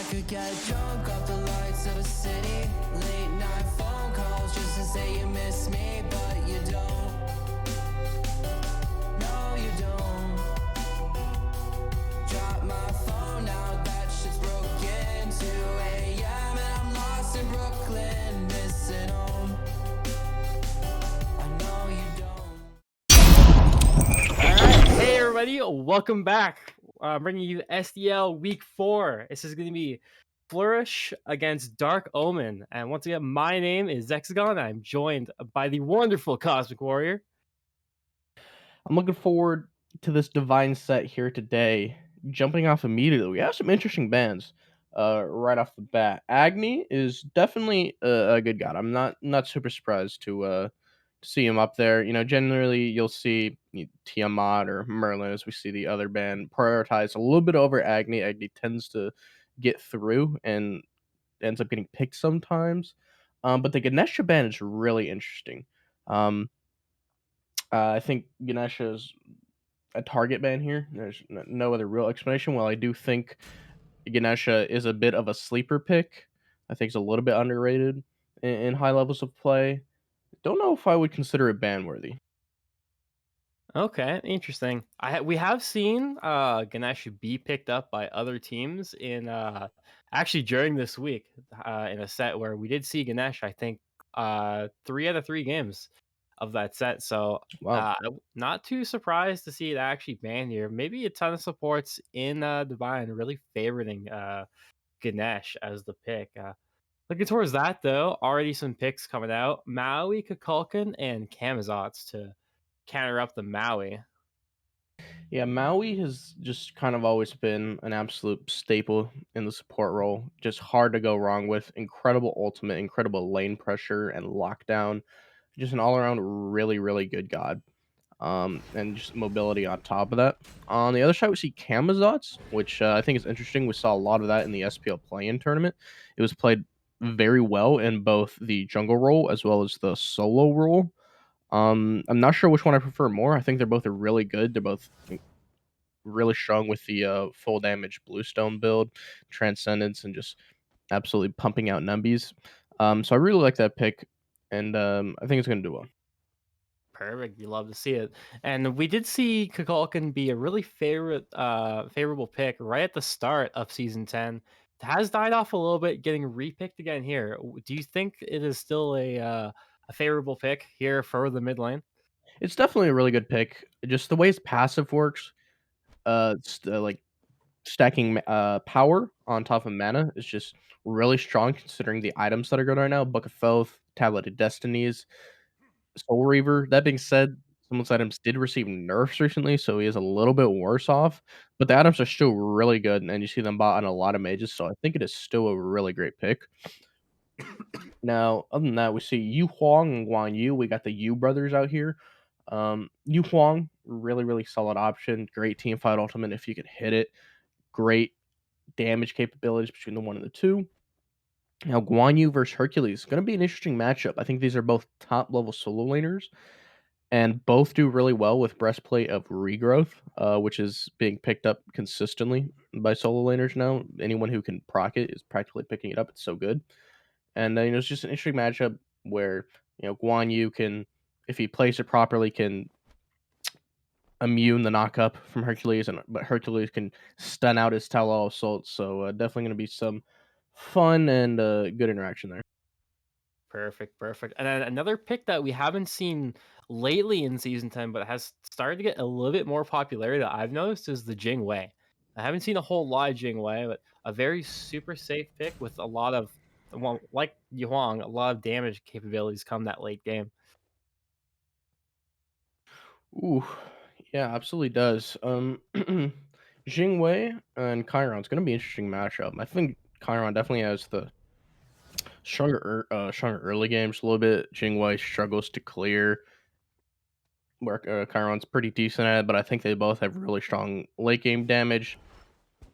could get drunk off the lights of a city. Late night phone calls just to say you miss me, but you don't. No, you don't. Drop my phone now, that shit's broken. 2 a.m. and I'm lost in Brooklyn, missing home. I know you don't. Alright, hey everybody, welcome back. Bringing you SDL Week 4. This is going to be Flourish against Dark Omen. And once again, my name is Zexous. I'm joined by the wonderful Cosmic Warrior. I'm looking forward to this divine set here today. Jumping off immediately, we have some interesting bands right off the bat. Agni is definitely a good god. I'm not super surprised to see him up there. You know, generally you'll see Tiamat or Merlin, as we see the other band prioritize a little bit over Agni. Agni tends to get through and ends up getting picked sometimes. But the Ganesha band is really interesting. I think Ganesha is a target ban here. There's no other real explanation. While I do think Ganesha is a bit of a sleeper pick, I think it's a little bit underrated in high levels of play. Don't know if I would consider it ban worthy. Okay, interesting. We have seen Ganesh be picked up by other teams in actually during this week in a set where we did see Ganesh, I think 3 out of 3 games of that set. So Wow. not too surprised to see it actually banned here. Maybe a ton of supports in Divine really favoring Ganesh as the pick. Looking towards that though, already some picks coming out: Maui, Kukulkan, and Kamazots to counter up the Maui. Yeah, Maui has just kind of always been an absolute staple in the support role. Just hard to go wrong with. Incredible ultimate, incredible lane pressure and lockdown. Just an all around really, really good god. And just mobility on top of that. On the other side, we see Kamazots, which I think is interesting. We saw a lot of that in the SPL play-in tournament. It was played very well in both the jungle role as well as the solo role. I'm not sure which one I prefer more. I think they're both really good. They're both really strong with the full damage Bluestone build, Transcendence, and just absolutely pumping out numbies. So I really like that pick, and I think it's going to do well. Perfect. You love to see it. And we did see Kukulkan be a really favorable pick right at the start of season 10. It has died off a little bit, getting repicked again here. Do you think it is still a favorable pick here for the mid lane? It's definitely a really good pick. Just the way his passive works, like stacking power on top of mana is just really strong considering the items that are good right now. Book of Filth, Tablet of Destinies, Soul Reaver. That being said, some of those items did receive nerfs recently, so he is a little bit worse off. But the items are still really good, and you see them bought on a lot of mages, so I think it is still a really great pick. Now, other than that, we see Yu Huang and Guan Yu. We got the Yu brothers out here. Yu Huang, really, really solid option. Great team fight ultimate if you could hit it. Great damage capabilities between the 1 and the 2. Now, Guan Yu versus Hercules is going to be an interesting matchup. I think these are both top level solo laners, and both do really well with Breastplate of Regrowth, which is being picked up consistently by solo laners now. Anyone who can proc it is practically picking it up. It's so good. And it's just an interesting matchup where Guan Yu can, if he plays it properly, can immune the knockup from Hercules, but Hercules can stun out his Talal Assault. So definitely going to be some fun and good interaction there. Perfect. And then another pick that we haven't seen lately in season 10, but has started to get a little bit more popularity that I've noticed is the Jing Wei. I haven't seen a whole lot of Jing Wei, but a very super safe pick with a lot of, well, like Yuhuang, a lot of damage capabilities come that late game. Ooh, yeah, absolutely does. Jing Wei and Chiron's going to be an interesting matchup. I think Chiron definitely has the stronger early games a little bit. Jing Wei struggles to clear, where Chiron's pretty decent at it, but I think they both have really strong late game damage.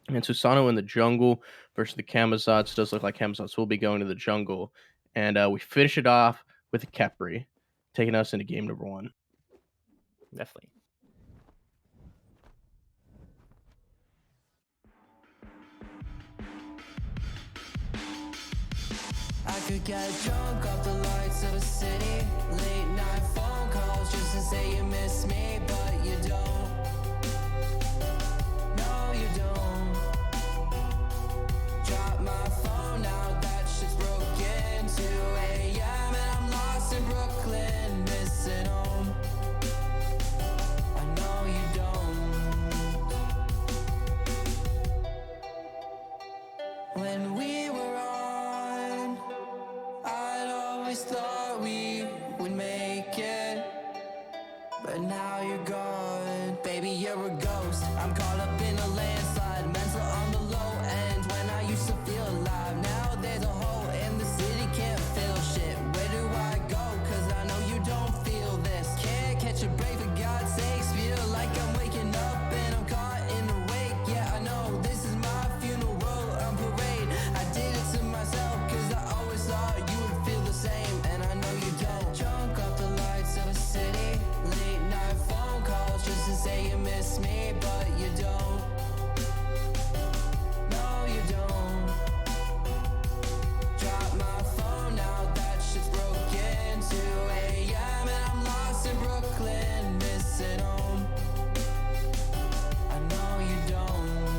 And Susano in the jungle versus the Kamazots does look like Kamazots will be going to the jungle. And we finish it off with a Khepri, taking us into game number 1. Definitely. could get drunk off the lights of a city. Late night phone calls just to say you miss me, but you don't. No, you don't. Drop my phone out, that shit's broken. 2 a.m. and I'm lost in Brooklyn, missing home. I know you don't. When we were on, I'd always thought we would make it, but now you're gone. Baby, you're a ghost. I'm caught up in a landslide, mental on the low end. When I used to feel alive, now there's a hole in the city, can't feel shit. Where do I go? Cause I know you don't feel this. Can't catch a break for God's sakes. Feel like I'm waking up and I'm caught in the wake. Yeah, I know this is my funeral on parade. I did it to myself cause I always thought you would feel the same, and I know you don't. Drunk off the lights of a city, late night phone calls just to say you miss me, but you don't. No, you don't. Drop my phone out, that shit's broken. 2 a.m. and I'm lost in Brooklyn, missing home. I know you don't.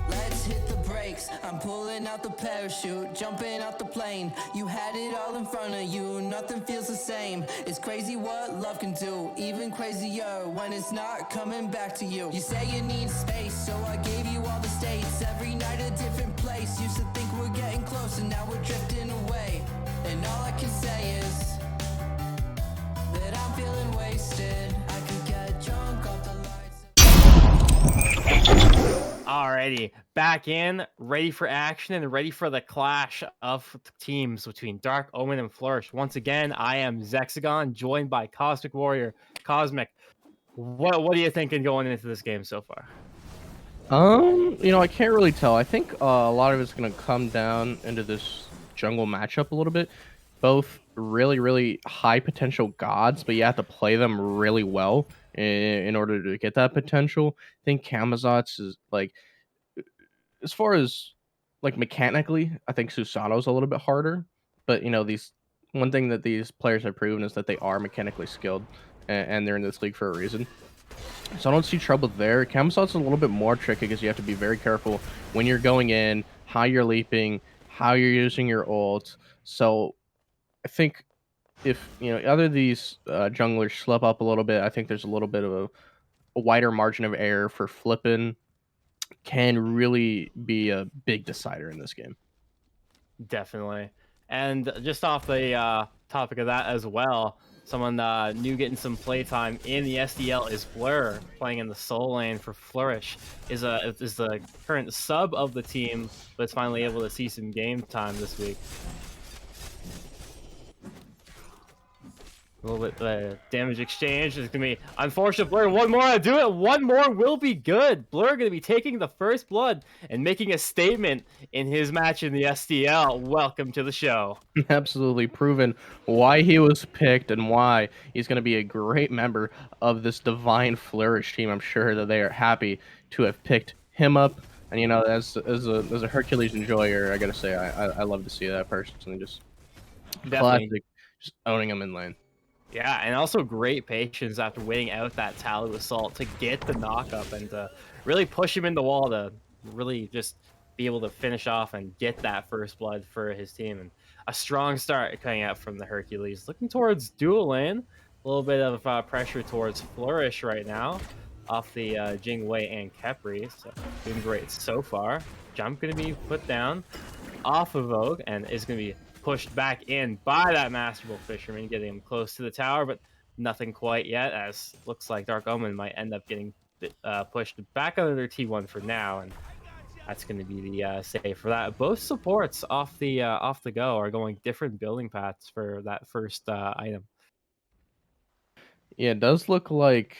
Let's hit the brakes. I'm pulling out the parachute, jumping out the plane. You had it all in front of you, nothing feels the same. It's crazy what love can do, even crazier when it's not coming back to you. You say you need space, so I gave you all the states. Every night a different place. Used to think we're getting close, and now we're drifting away. And all I can say is that I'm feeling wasted. I could get drunk off the lights. Alrighty, back in, ready for action and ready for the clash of teams between Dark Omen and Flourish. Once again, I am Zexagon, joined by Cosmic Warrior. Cosmic, what are you thinking going into this game so far? I can't really tell. I think a lot of it's going to come down into this jungle matchup a little bit. Both really, really high potential gods, but you have to play them really well in order to get that potential. I think Camazotz is like, as far as like mechanically, I think Susano's a little bit harder. But these one thing that these players have proven is that they are mechanically skilled, and they're in this league for a reason. So I don't see trouble there. Camazotz is a little bit more tricky because you have to be very careful when you're going in, how you're leaping, how you're using your ult. So I think if other of these junglers slip up a little bit, I think there's a little bit of a wider margin of error for flipping. Can really be a big decider in this game. Definitely. And just off the topic of that as well, someone new getting some playtime in the SDL is Bluxrrr, playing in the soul lane for Flourish. Is the current sub of the team, but is finally able to see some game time this week. A little bit damage exchange is gonna be unfortunate. Bluxrrr, one more to do it. One more will be good. Bluxrrr gonna be taking the first blood and making a statement in his match in the SDL. Welcome to the show. Absolutely proven why he was picked and why he's going to be a great member of this divine Flourish team. I'm sure that they are happy to have picked him up. And as a Hercules enjoyer, I gotta say I love to see that personally. Just classic, just owning him in lane. Yeah, and also great patience after waiting out that Talu assault to get the knock-up and to really push him in the wall to really just be able to finish off and get that first blood for his team. And a strong start coming out from the Hercules. Looking towards dual lane. A little bit of pressure towards Flourish right now off the Jingwei and Khepri. So doing great so far. Jump going to be put down off of Voulg and is going to be pushed back in by that Masterful Fisherman, getting him close to the tower, but nothing quite yet, as looks like Dark Omen might end up getting pushed back under their T1 for now, and that's going to be the save for that. Both supports off the go are going different building paths for that first item. Yeah, it does look like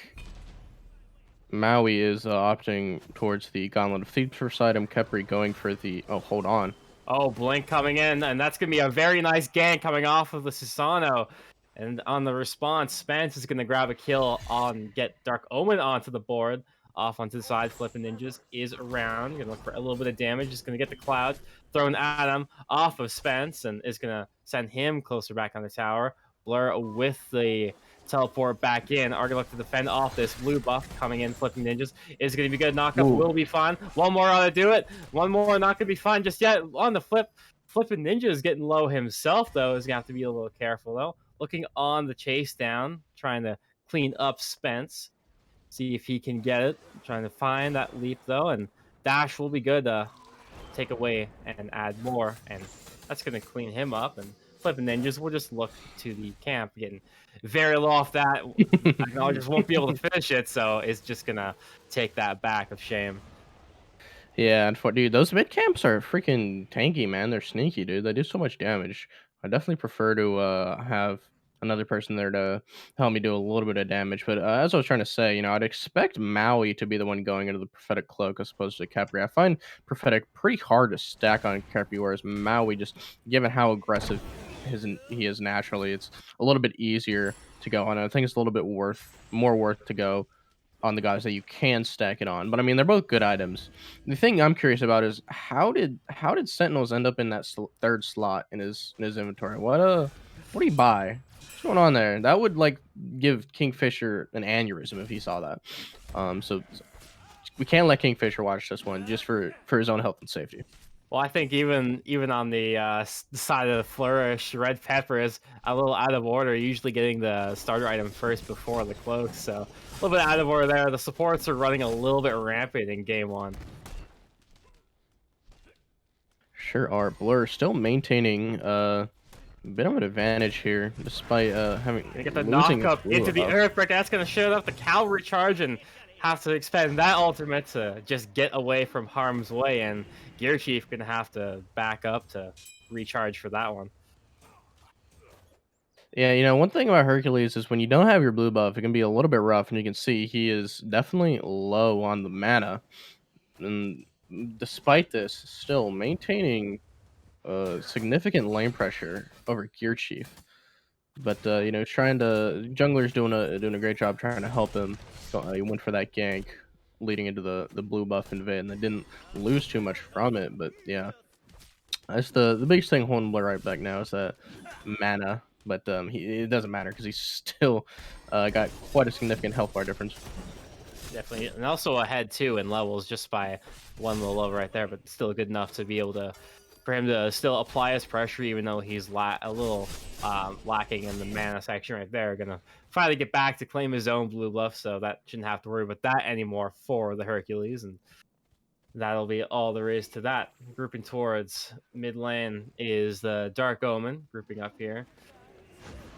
Maui is opting towards the Gauntlet of Thieves first item. Khepri going for the... Oh, hold on. Oh, Blink coming in, and that's going to be a very nice gank coming off of the Susano. And on the response, Spence is going to grab a kill on get Dark Omen onto the board off onto the side. Flipping Ninjas is around. Gonna look for a little bit of damage. Just gonna get the cloud thrown at him off of Spence and is gonna send him closer back on the tower. Bluxrrr with the teleport back in. Are gonna look to defend off this blue buff coming in. Flipping Ninjas is gonna be good. Knockup will be fine. One more on to do it. One more not gonna be fine just yet. On the flip, Flipping Ninja is getting low himself though. Is gonna have to be a little careful though. Looking on the chase down, trying to clean up Spence. See if he can get it. Trying to find that leap though, and dash will be good to take away and add more, and that's gonna clean him up. And Flipping Ninjas will just look to the camp, getting very low off that. I just won't be able to finish it, so it's just gonna take that back of shame. Yeah, and dude, those mid camps are freaking tanky, man. They're sneaky, dude. They do so much damage. I definitely prefer to have another person there to help me do a little bit of damage. But as I was trying to say, you know, I'd expect Maui to be the one going into the prophetic cloak as opposed to Capri. I find prophetic pretty hard to stack on Capri, whereas Maui, just given how aggressive he is naturally, it's a little bit easier to go on. I think it's a little bit more worth to go on the guys that you can stack it on. But I mean, they're both good items. The thing I'm curious about is how did Sentinels end up in that third slot in his inventory? What do you buy? What's going on there? That would like give Kingfisher an aneurysm if he saw that. So we can't let Kingfisher watch this one just for his own health and safety. Well, I think even on the side of the Flourish, Red Pepper is a little out of order, usually getting the starter item first before the cloak, so a little bit out of order there. The supports are running a little bit rampant in game one. Sure are. Bluxrrr still maintaining a bit of an advantage here, despite having Gonna get the losing knockup his into the blue buff. Earthbreak. That's gonna show up the cavalry charge and have to expend that ultimate to just get away from harm's way, and Gear Chief gonna have to back up to recharge for that one. Yeah, you know, one thing about Hercules is when you don't have your blue buff, it can be a little bit rough, and you can see he is definitely low on the mana. And despite this, still maintaining significant lane pressure over Gear Chief. But you know, jungler's doing a great job trying to help him. So, he went for that gank, leading into the blue buff invade, and they didn't lose too much from it. But yeah, that's the biggest thing holding Blur right back now is that mana. But it doesn't matter because he's still got quite a significant health bar difference. Definitely, and also ahead too in levels just by one little level right there, but still good enough to be able to for him to still apply his pressure, even though he's a little lacking in the mana section right there. Gonna finally get back to claim his own blue buff, so that shouldn't have to worry about that anymore for the Hercules, and that'll be all there is to that. Grouping towards mid lane is the Dark Omen, grouping up here.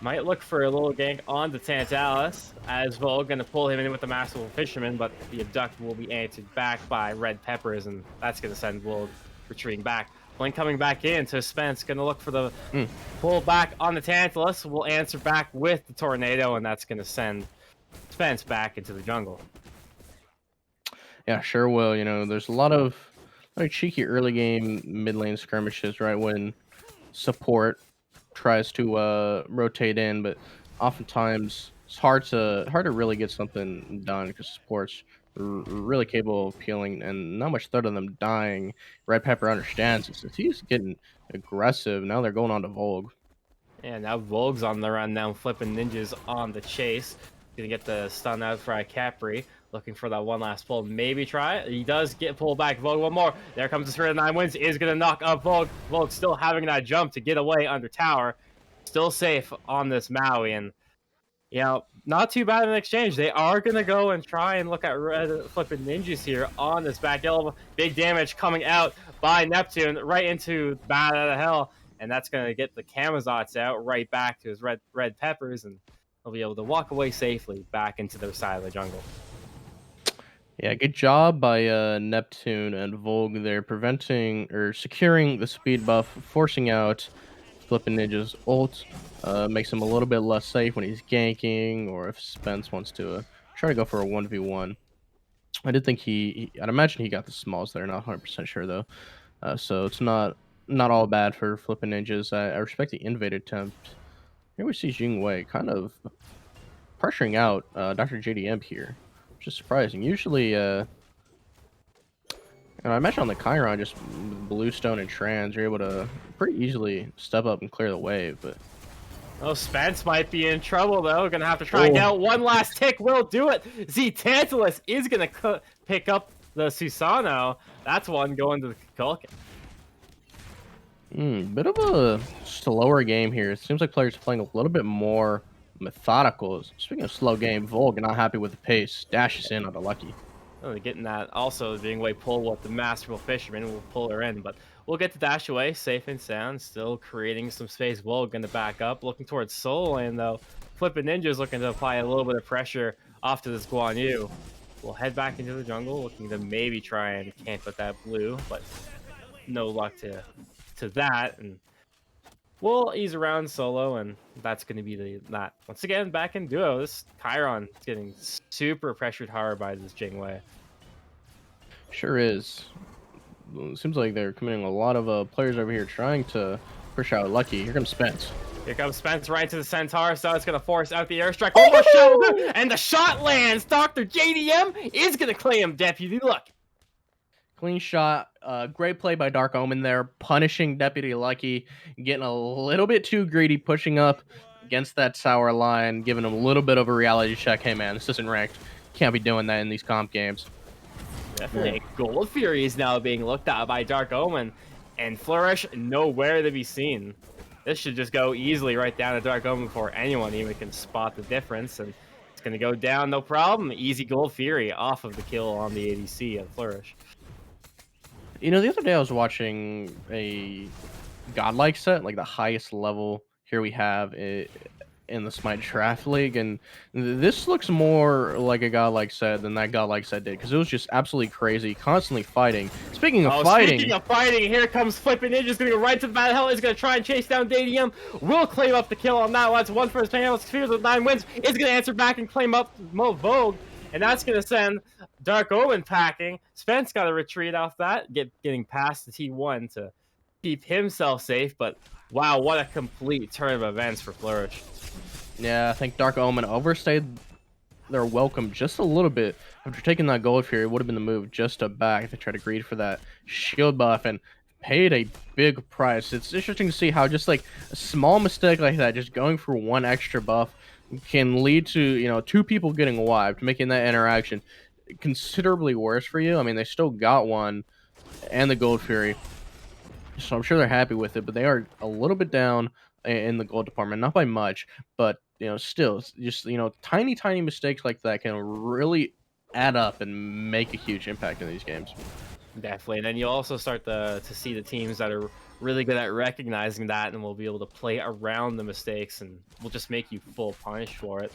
Might look for a little gank on the ZTantalus, as Voulg gonna pull him in with the Masterful Fisherman, but the abduct will be answered back by Red Peppers, and that's gonna send Voulg retreating back. Blink coming back in to Spence, gonna look for the pull back on the Tantalus, will answer back with the Tornado, and that's gonna send Spence back into the jungle. Yeah, sure will. You know, there's a lot of cheeky early game mid lane skirmishes, right? When support tries to rotate in, but oftentimes it's hard to really get something done because support's really capable of peeling and not much threat of them dying. Red Pepper understands this. If he's getting aggressive, now they're going on to Voulg. And now Voulg's on the run now, Flipping Ninjas on the chase. Gonna get the stun out for Capri. Looking for that one last pull. Maybe try it. He does get pulled back. Voulg one more. There comes the Spirit of 9 Winds. Is going to knock up Voulg. Voulg still having that jump to get away under tower. Still safe on this Maui. And, you know, not too bad in exchange. They are going to go and try and look at Red Flipping Ninjas here on this back hill. Big damage coming out by Neptune right into Bat out of Hell. And that's going to get the Kamazots out right back to his red Peppers. And they'll be able to walk away safely back into their side of the jungle. Yeah, good job by Neptune and Voulg there, preventing or securing the speed buff, forcing out Flippin' Ninja's ult. Makes him a little bit less safe when he's ganking, or if Spence wants to try to go for a 1v1. I did think I'd imagine he got the smalls there, not 100% sure though. So it's not all bad for Flippin' Ninjas. I respect the invade attempt. Here we see Jing Wei kind of pressuring out DrJDM here. Just surprising. Usually, and I mentioned on the Chiron, just Bluestone and Trans, you're able to pretty easily step up and clear the wave, but... Oh, Spence might be in trouble, though. Gonna have to try and get out one last tick. Will do it. ZTantalus is gonna pick up the Susano. That's one going to the Kukulkan. Bit of a slower game here. It seems like players are playing a little bit more methodical. Speaking of slow game, Voulg not happy with the pace. Dashes in on the Lucky. Oh, getting that also being way pull what the masterful fisherman will pull her in, but we'll get to dash away safe and sound, still creating some space. Voulg gonna back up, looking towards Soul Lane though. Flippin' Ninja's looking to apply a little bit of pressure off to this Guan Yu. We'll head back into the jungle, looking to maybe try and camp with that blue, but no luck to that, and we'll ease around solo, and that's going to be that. Once again, back in duo, this Chiron is getting super pressured hard by this Jingwei. Sure is. It seems like they're committing a lot of players over here trying to push out Lucky. Here comes Spence. Here comes Spence right to the Centaur, so it's going to force out the airstrike. One more shot, and the shot lands. DrJDM is going to claim DeputyLucky. Clean shot. Great play by Dark Omen there, punishing DeputyLucky, getting a little bit too greedy, pushing up against that tower line, giving him a little bit of a reality check. Hey man, this isn't ranked. Can't be doing that in these comp games. Definitely. Gold Fury is now being looked at by Dark Omen, and Flourish nowhere to be seen. This should just go easily right down to Dark Omen before anyone even can spot the difference, and it's going to go down no problem. Easy Gold Fury off of the kill on the ADC of Flourish. You know, the other day I was watching a godlike set, like the highest level here we have in the Smite Draft League, and this looks more like a godlike set than that godlike set did, because it was just absolutely crazy, constantly fighting. Speaking of fighting, here comes Flippin' Ninja's gonna go right to the battle. He's gonna try and chase down DDM. Will claim up the kill on that one. That's one for his panel. Spheres with 9 wins. Is gonna answer back and claim up Voulg. And that's going to send Dark Omen packing. Spence got to retreat off that, getting past the T1 to keep himself safe. But wow, what a complete turn of events for Flourish. Yeah, I think Dark Omen overstayed their welcome just a little bit. After taking that Gold Fury, it would have been the move just to back. They tried to greed for that shield buff and paid a big price. It's interesting to see how just like a small mistake like that, just going for one extra buff, can lead to, you know, 2 people getting wiped, making that interaction considerably worse for you. I mean, they still got one and the Gold Fury, so I'm sure they're happy with it, but they are a little bit down in the gold department, not by much, but you know, still, just, you know, tiny mistakes like that can really add up and make a huge impact in these games. Definitely. And then you also start to see the teams that are really good at recognizing that, and will be able to play around the mistakes, and will just make you full punish for it.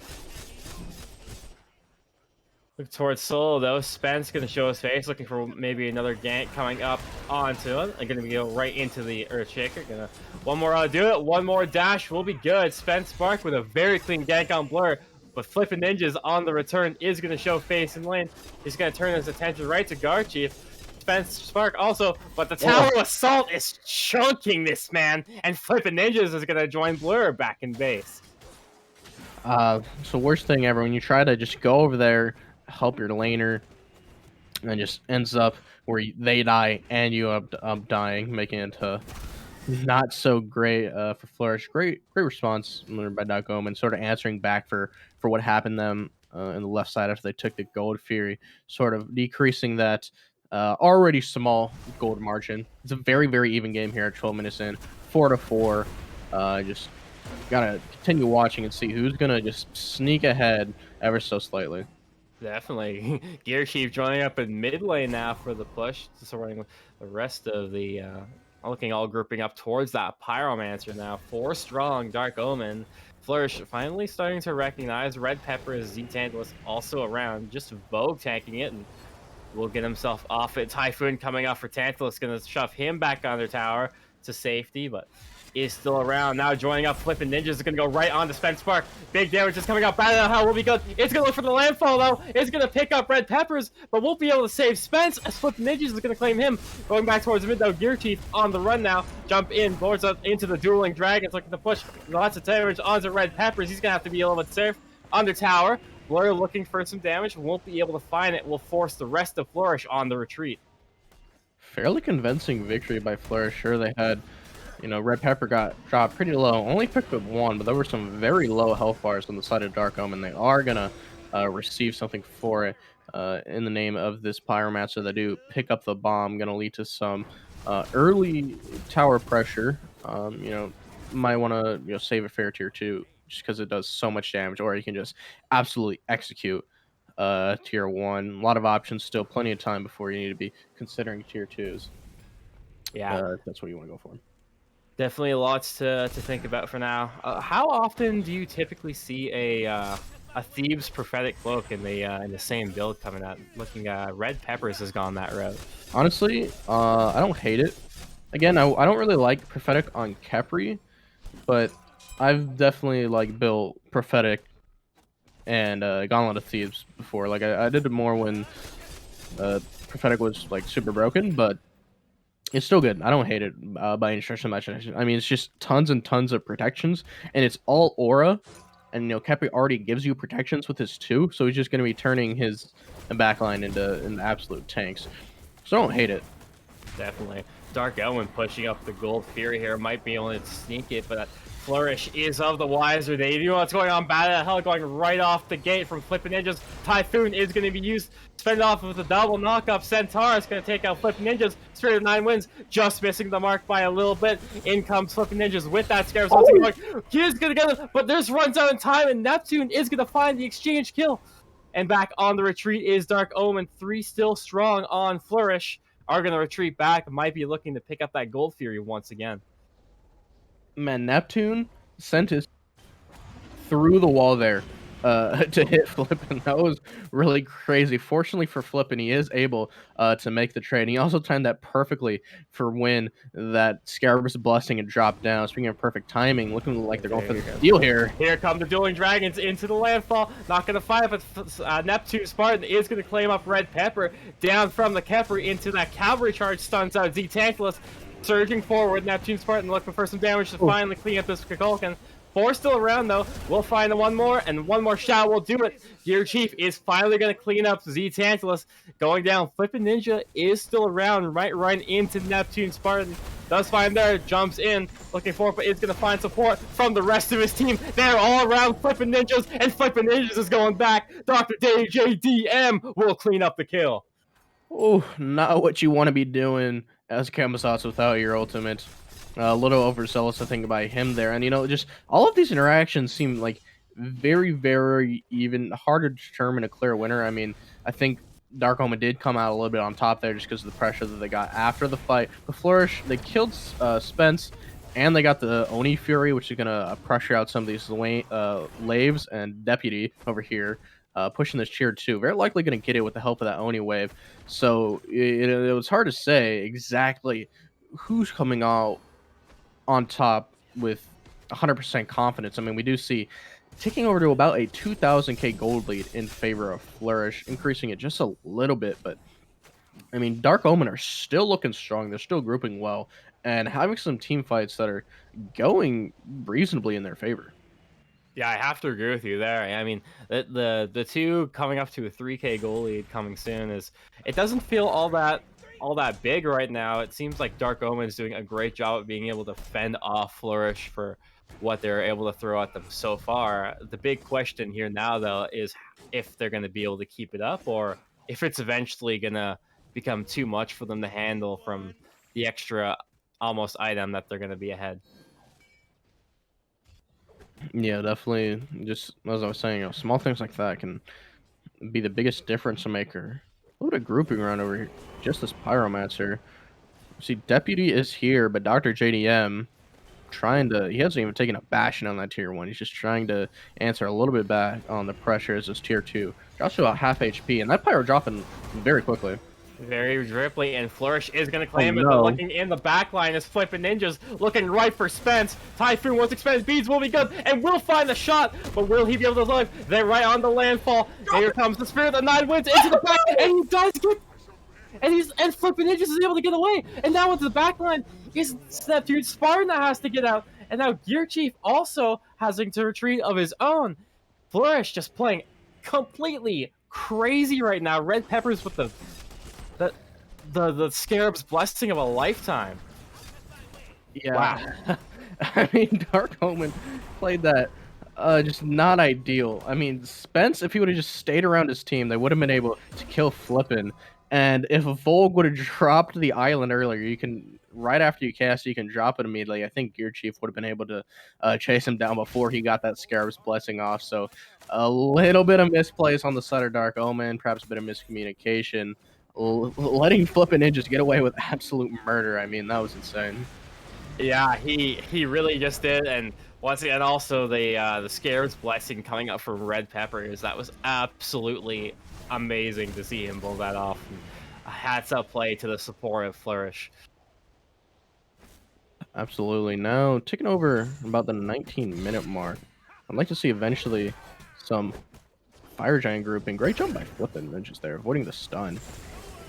Look towards Soul though. Spence gonna show his face, looking for maybe another gank coming up onto it. And gonna go right into the Earthshaker. Gonna one more do it. One more dash will be good. Spence Spark with a very clean gank on Blur. But Flippin' Ninjas on the return is gonna show face in lane. He's gonna turn his attention right to Guard Chief. Spence Spark also, but the Tower Assault is chunking this man, and Flippin' Ninjas is gonna join Blur back in base. It's the worst thing ever when you try to just go over there, help your laner, and just ends up where they die and you end up dying, making it not so great for Flourish. Great response by Dark Omen, sort of answering back for what happened to them in the left side after they took the Gold Fury, sort of decreasing that already small gold margin. It's a very even game here at 12 minutes in, 4-4. Just gotta continue watching and see who's gonna just sneak ahead ever so slightly. Definitely. Gear Chief joining up in mid lane now for the push, supporting the rest of the looking all grouping up towards that Pyromancer now. 4 strong Dark Omen. Flourish finally starting to recognize Red Pepper is ZTantalus also around, just Voulg tanking it, and will get himself off it. Typhoon coming off for Tantalus, gonna shove him back on their tower to safety, but is still around. Now joining up Flippin' Ninjas is gonna go right on to Spence Spark. Big damage is coming out. Battle of Hell will be good. It's gonna look for the landfall though. It's gonna pick up Red Peppers, but won't be able to save Spence as Flippin' Ninjas is gonna claim him. Going back towards the mid though. Gear Chief on the run now. Jump in, boards up into the dueling dragons, looking to push lots of damage onto Red Peppers. He's gonna have to be a little bit safe under tower. Fleur looking for some damage, won't be able to find it, will force the rest of Flourish on the retreat. Fairly convincing victory by Flourish. Sure, they had, you know, Red Pepper got dropped pretty low. Only picked up one, but there were some very low health bars on the side of Dark Omen. They are going to receive something for it in the name of this Pyromancer. They do pick up the bomb, going to lead to some early tower pressure. You know, might want to save it for tier 2 just because it does so much damage, or you can just absolutely execute tier 1. A lot of options still, plenty of time before you need to be considering tier 2s. Yeah, That's what you want to go for. definitely lots to think about for now. How often do you typically see a Thieves Prophetic Cloak in the same build coming out? Looking Red Peppers has gone that route. Honestly, I don't hate it. Again, I don't really like Prophetic on Khepri, but I've definitely like built Prophetic and Gauntlet of Thieves before. Like I did it more when Prophetic was like super broken, but it's still good. I don't hate it by any stretch of the imagination. I mean, it's just tons and tons of protections, and it's all aura. And you know, Khepri already gives you protections with his 2, so he's just going to be turning his backline into absolute tanks. So I don't hate it. Definitely. Dark Omen pushing up the Gold Fury here might be able to sneak it, but Flourish is of the wiser. They know what's going on. Bad hell going right off the gate from Flippin' Ninjas. Typhoon is going to be used. Spend off with a double knock-up. Centaur is going to take out Flippin' Ninjas. Straight of 9 wins. Just missing the mark by a little bit. In comes Flippin' Ninjas with that scare. So he is going to get it, but this runs out in time, and Neptune is going to find the exchange kill. And back on the retreat is Dark Omen. 3 still strong on Flourish. Are going to retreat back. Might be looking to pick up that Gold Fury once again. Man, Neptune sent his through the wall there to hit Flippin. That was really crazy. Fortunately for Flippin, he is able to make the trade. And he also timed that perfectly for when that Scarab's Blessing had dropped down. Speaking of perfect timing, looking like they're going for the deal here. Here come the Dueling Dragons into the landfall. Not going to fight, but NeptuneSpartan is going to claim up Red Pepper. Down from the Khepri into that cavalry charge, stuns out ZTantalus. Surging forward, NeptuneSpartan looking for some damage to finally clean up this Kukulkan. 4 still around though. We'll find one more, and one more shot will do it. Gear Chief is finally going to clean up ZTantalus. Going down, Flippin' Ninja is still around, right into NeptuneSpartan. Does find there, jumps in, looking for it, but is going to find support from the rest of his team. They're all around Flippin' Ninjas, and Flippin' Ninjas is going back. DrJDM will clean up the kill. Oh, not what you want to be doing as Kamazatsu without your ultimate. A little overzealous, I think, by him there. And, you know, just all of these interactions seem like very, very even. Hard to determine a clear winner. I mean, I think Dark Omen did come out a little bit on top there just because of the pressure that they got after the fight. The Flourish, they killed Spence, and they got the Oni Fury, which is going to pressure out some of these Laves and Deputy over here. Pushing this tier 2, very likely going to get it with the help of that Oni wave. So it was hard to say exactly who's coming out on top with 100% confidence. I mean, we do see ticking over to about a 2,000k gold lead in favor of Flourish, increasing it just a little bit. But I mean, Dark Omen are still looking strong. They're still grouping well and having some team fights that are going reasonably in their favor. Yeah, I have to agree with you there. I mean, the 2 coming up to a 3k goal lead coming soon it doesn't feel all that big right now. It seems like Dark Omen is doing a great job of being able to fend off Flourish for what they're able to throw at them so far. The big question here now, though, is if they're going to be able to keep it up, or if it's eventually going to become too much for them to handle from the extra almost item that they're going to be ahead. Yeah, definitely. Just as I was saying, you know, small things like that can be the biggest difference maker. Look at a grouping run over here. Just this Pyromancer. See, Deputy is here, but DrJDM he hasn't even taken a bashing on that tier 1. He's just trying to answer a little bit back on the pressure as this tier 2. Drops to about half HP, and that Pyro dropping very quickly. Very dripply, and Flourish is going to claim it, but looking in the back line is Flippin' Ninjas, looking right for Spence. Typhoon wants to expend beads, will be good, and will find the shot, but will he be able to live? They're right on the landfall. Here comes the Spirit of 9 wins into the back, and he does get... And Flippin' Ninjas is able to get away, and now into the back line is NeptuneSpartan that has to get out, and now Gear Chief also having to retreat of his own. Flourish just playing completely crazy right now. Red Peppers with the Scarab's blessing of a lifetime. Yeah. Wow. I mean, Dark Omen played that just not ideal. I mean, Spence, if he would have just stayed around his team, they would have been able to kill Flippin'. And if Voulg would have dropped the island earlier, you can, right after you cast, you can drop it immediately. I think Gear Chief would have been able to chase him down before he got that Scarab's blessing off. So a little bit of misplays on the side of Dark Omen, perhaps a bit of miscommunication. Letting Flippin' Ninjas get away with absolute murder. I mean, that was insane. Yeah, he really just did, and once again, also the Scarab's blessing coming up from Red Peppers. That was absolutely amazing to see him pull that off. And a hats up play to the support of Flourish. Absolutely. Now, ticking over about the 19-minute mark, I'd like to see eventually some Fire Giant grouping. Great jump by Flippin' Ninjas there, avoiding the stun.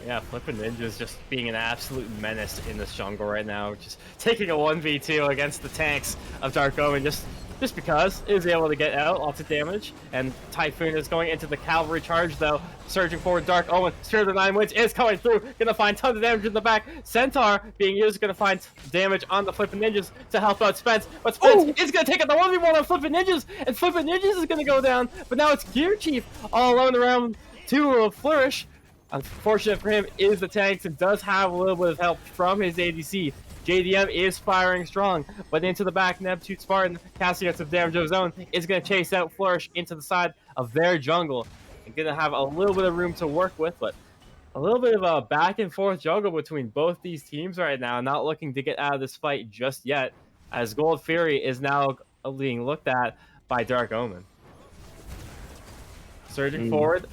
Yeah, Flippin' Ninja's just being an absolute menace in this jungle right now. Just taking a 1v2 against the tanks of Dark Omen just because he was able to get out lots of damage. And Typhoon is going into the cavalry charge though, surging forward. Dark Omen, Spirit of the Nine Winds is coming through, gonna find tons of damage in the back. Centaur being used, gonna find damage on the Flippin' Ninjas to help out Spence. But Spence is gonna take out the 1v1 on Flippin' Ninjas, and Flippin' Ninjas is gonna go down. But now it's Gear Chief all alone around 2 of Flourish. Unfortunate for him is the tanks and does have a little bit of help from his ADC. JDM is firing strong, but into the back, NeptuneSpartan, casting out some damage of his own, is going to chase out Flourish into the side of their jungle. And going to have a little bit of room to work with, but a little bit of a back and forth jungle between both these teams right now, not looking to get out of this fight just yet, as Gold Fury is now being looked at by Dark Omen. Surging forward,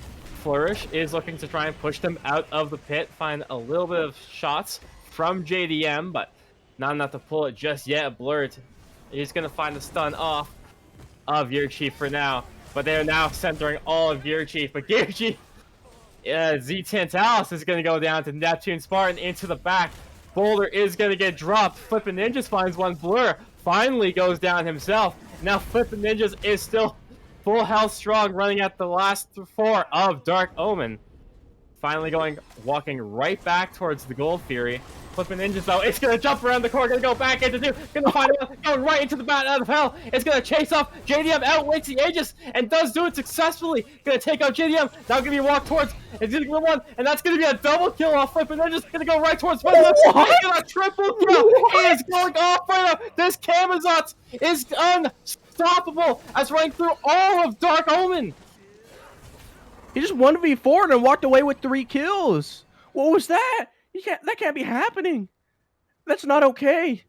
Flourish is looking to try and push them out of the pit, find a little bit of shots from JDM, but not enough to pull it just yet. Blurred is going to find the stun off of Gear Chief for now, but they're now centering all of Gear Chief. But Gear Chief, ZTantalus is going to go down to NeptuneSpartan into the back. Boulder is going to get dropped. Flippin' Ninjas finds one. Blur finally goes down himself. Now Flippin' Ninjas is still full health strong, running at the last 4 of Dark Omen. Finally walking right back towards the Gold Fury. Flippin' Ninjas though, it's gonna jump around the corner, gonna go back into 2, gonna find one, going right into the bat out of hell. It's gonna chase off JDM, outweights the Aegis, and does do it successfully. Gonna take out JDM, now gonna be walked towards, it's gonna go 1, and that's gonna be a double kill off Flippin' Ninjas. Gonna go right towards Flippin' Ninjas, he's gonna triple kill. He is going off right now. This Camazotz is unstoppable as running through all of Dark Omen. He just 1v4'd and walked away with 3 kills. What was that? That can't be happening. That's not okay.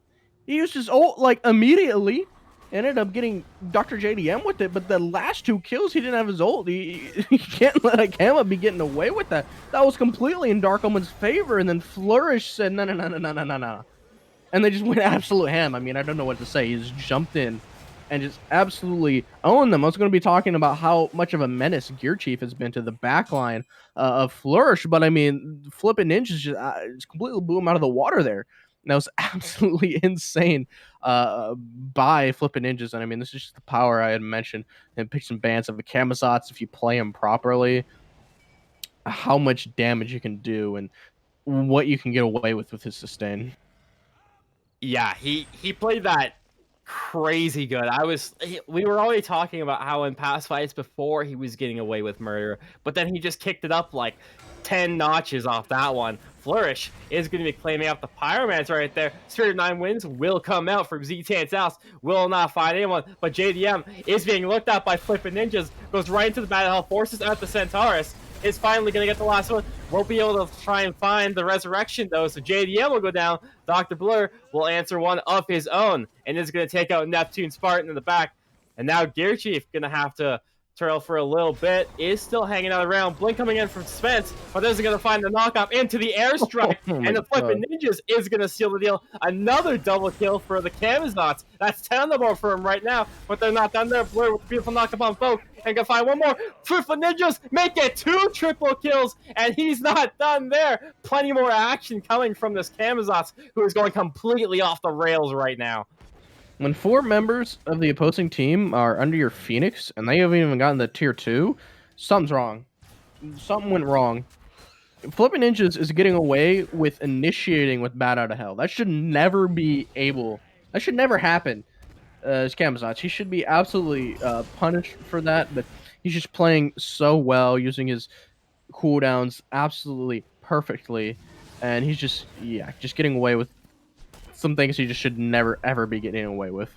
He used his ult like immediately. Ended up getting DrJDM with it, but the last 2 kills he didn't have his ult. He can't let a Kama be getting away with that. That was completely in Dark Omen's favor, and then Flourish said no. And they just went absolute ham. I mean, I don't know what to say. He just jumped in and just absolutely owned them. I was going to be talking about how much of a menace Gear Chief has been to the backline of Flourish, but I mean, Flippin' Ninjas just completely blew him out of the water there. And that was absolutely insane by Flippin' Ninjas. And I mean, this is just the power I had mentioned. And pick some bands of the Camazotz if you play them properly. How much damage you can do and what you can get away with his sustain. Yeah, he played that crazy good. We were already talking about how in past fights before he was getting away with murder, but then he just kicked it up like 10 notches off that one. Flourish is going to be claiming out the Pyromancer right there. Spirit of Nine Winds will come out from ZTantalus, will not find anyone, but JDM is being looked at by Flippin' Ninjas, goes right into the battle hell, forces out the Centaurus, is finally going to get the last one. Won't be able to try and find the resurrection though, so JDM will go down. Dr. Blur will answer one of his own and is going to take out NeptuneSpartan in the back. And now Gear Chief going to have to trail for a little bit, is still hanging out around. Blink coming in from Spence, but isn't going to find the knockoff into the airstrike. And the Flippin' Ninjas is going to seal the deal. Another double kill for the Camazotz. That's 10 on the board for him right now, but they're not done there. Blur with a beautiful knockup on Voulg, and gonna find one more. Flippin' Ninjas make it 2 triple kills, and he's not done there. Plenty more action coming from this Camazotz, who is going completely off the rails right now. When 4 members of the opposing team are under your Phoenix, and they haven't even gotten the tier 2, something's wrong. Something went wrong. Flipping Ninjas is getting away with initiating with Bat Out of Hell. That should never be able. That should never happen. As Camazotz, he should be absolutely punished for that. But he's just playing so well, using his cooldowns absolutely perfectly, and he's just just getting away with some things he just should never ever be getting away with.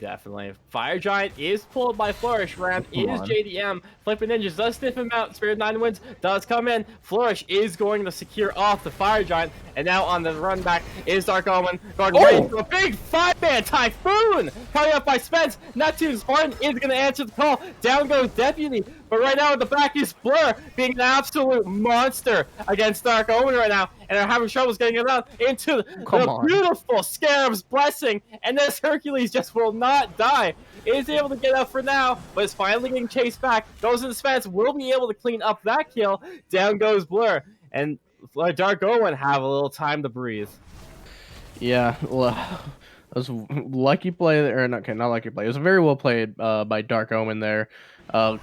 Definitely. Fire Giant is pulled by Flourish. Ramp is JDM. Flipping Ninjas does sniff him out. Spirit of 9 Winds does come in. Flourish is going to secure off the Fire Giant. And now on the run back is Dark Omen. Going right into a big 5-man Typhoon! Coming up by Spence. NeptuneSpartan is going to answer the call. Down goes Deputy. But right now in the back is Bluxrrr being an absolute monster against Dark Omen right now. And they're having troubles getting it out into the beautiful Scarab's Blessing. And this Hercules just will not die. Is able to get up for now, but is finally getting chased back. Goes into Spence, will be able to clean up that kill. Down goes Bluxrrr. And Dark Omen have a little time to breathe. Yeah, well, that was lucky play, or not, okay, not lucky play. It was very well played by Dark Omen there.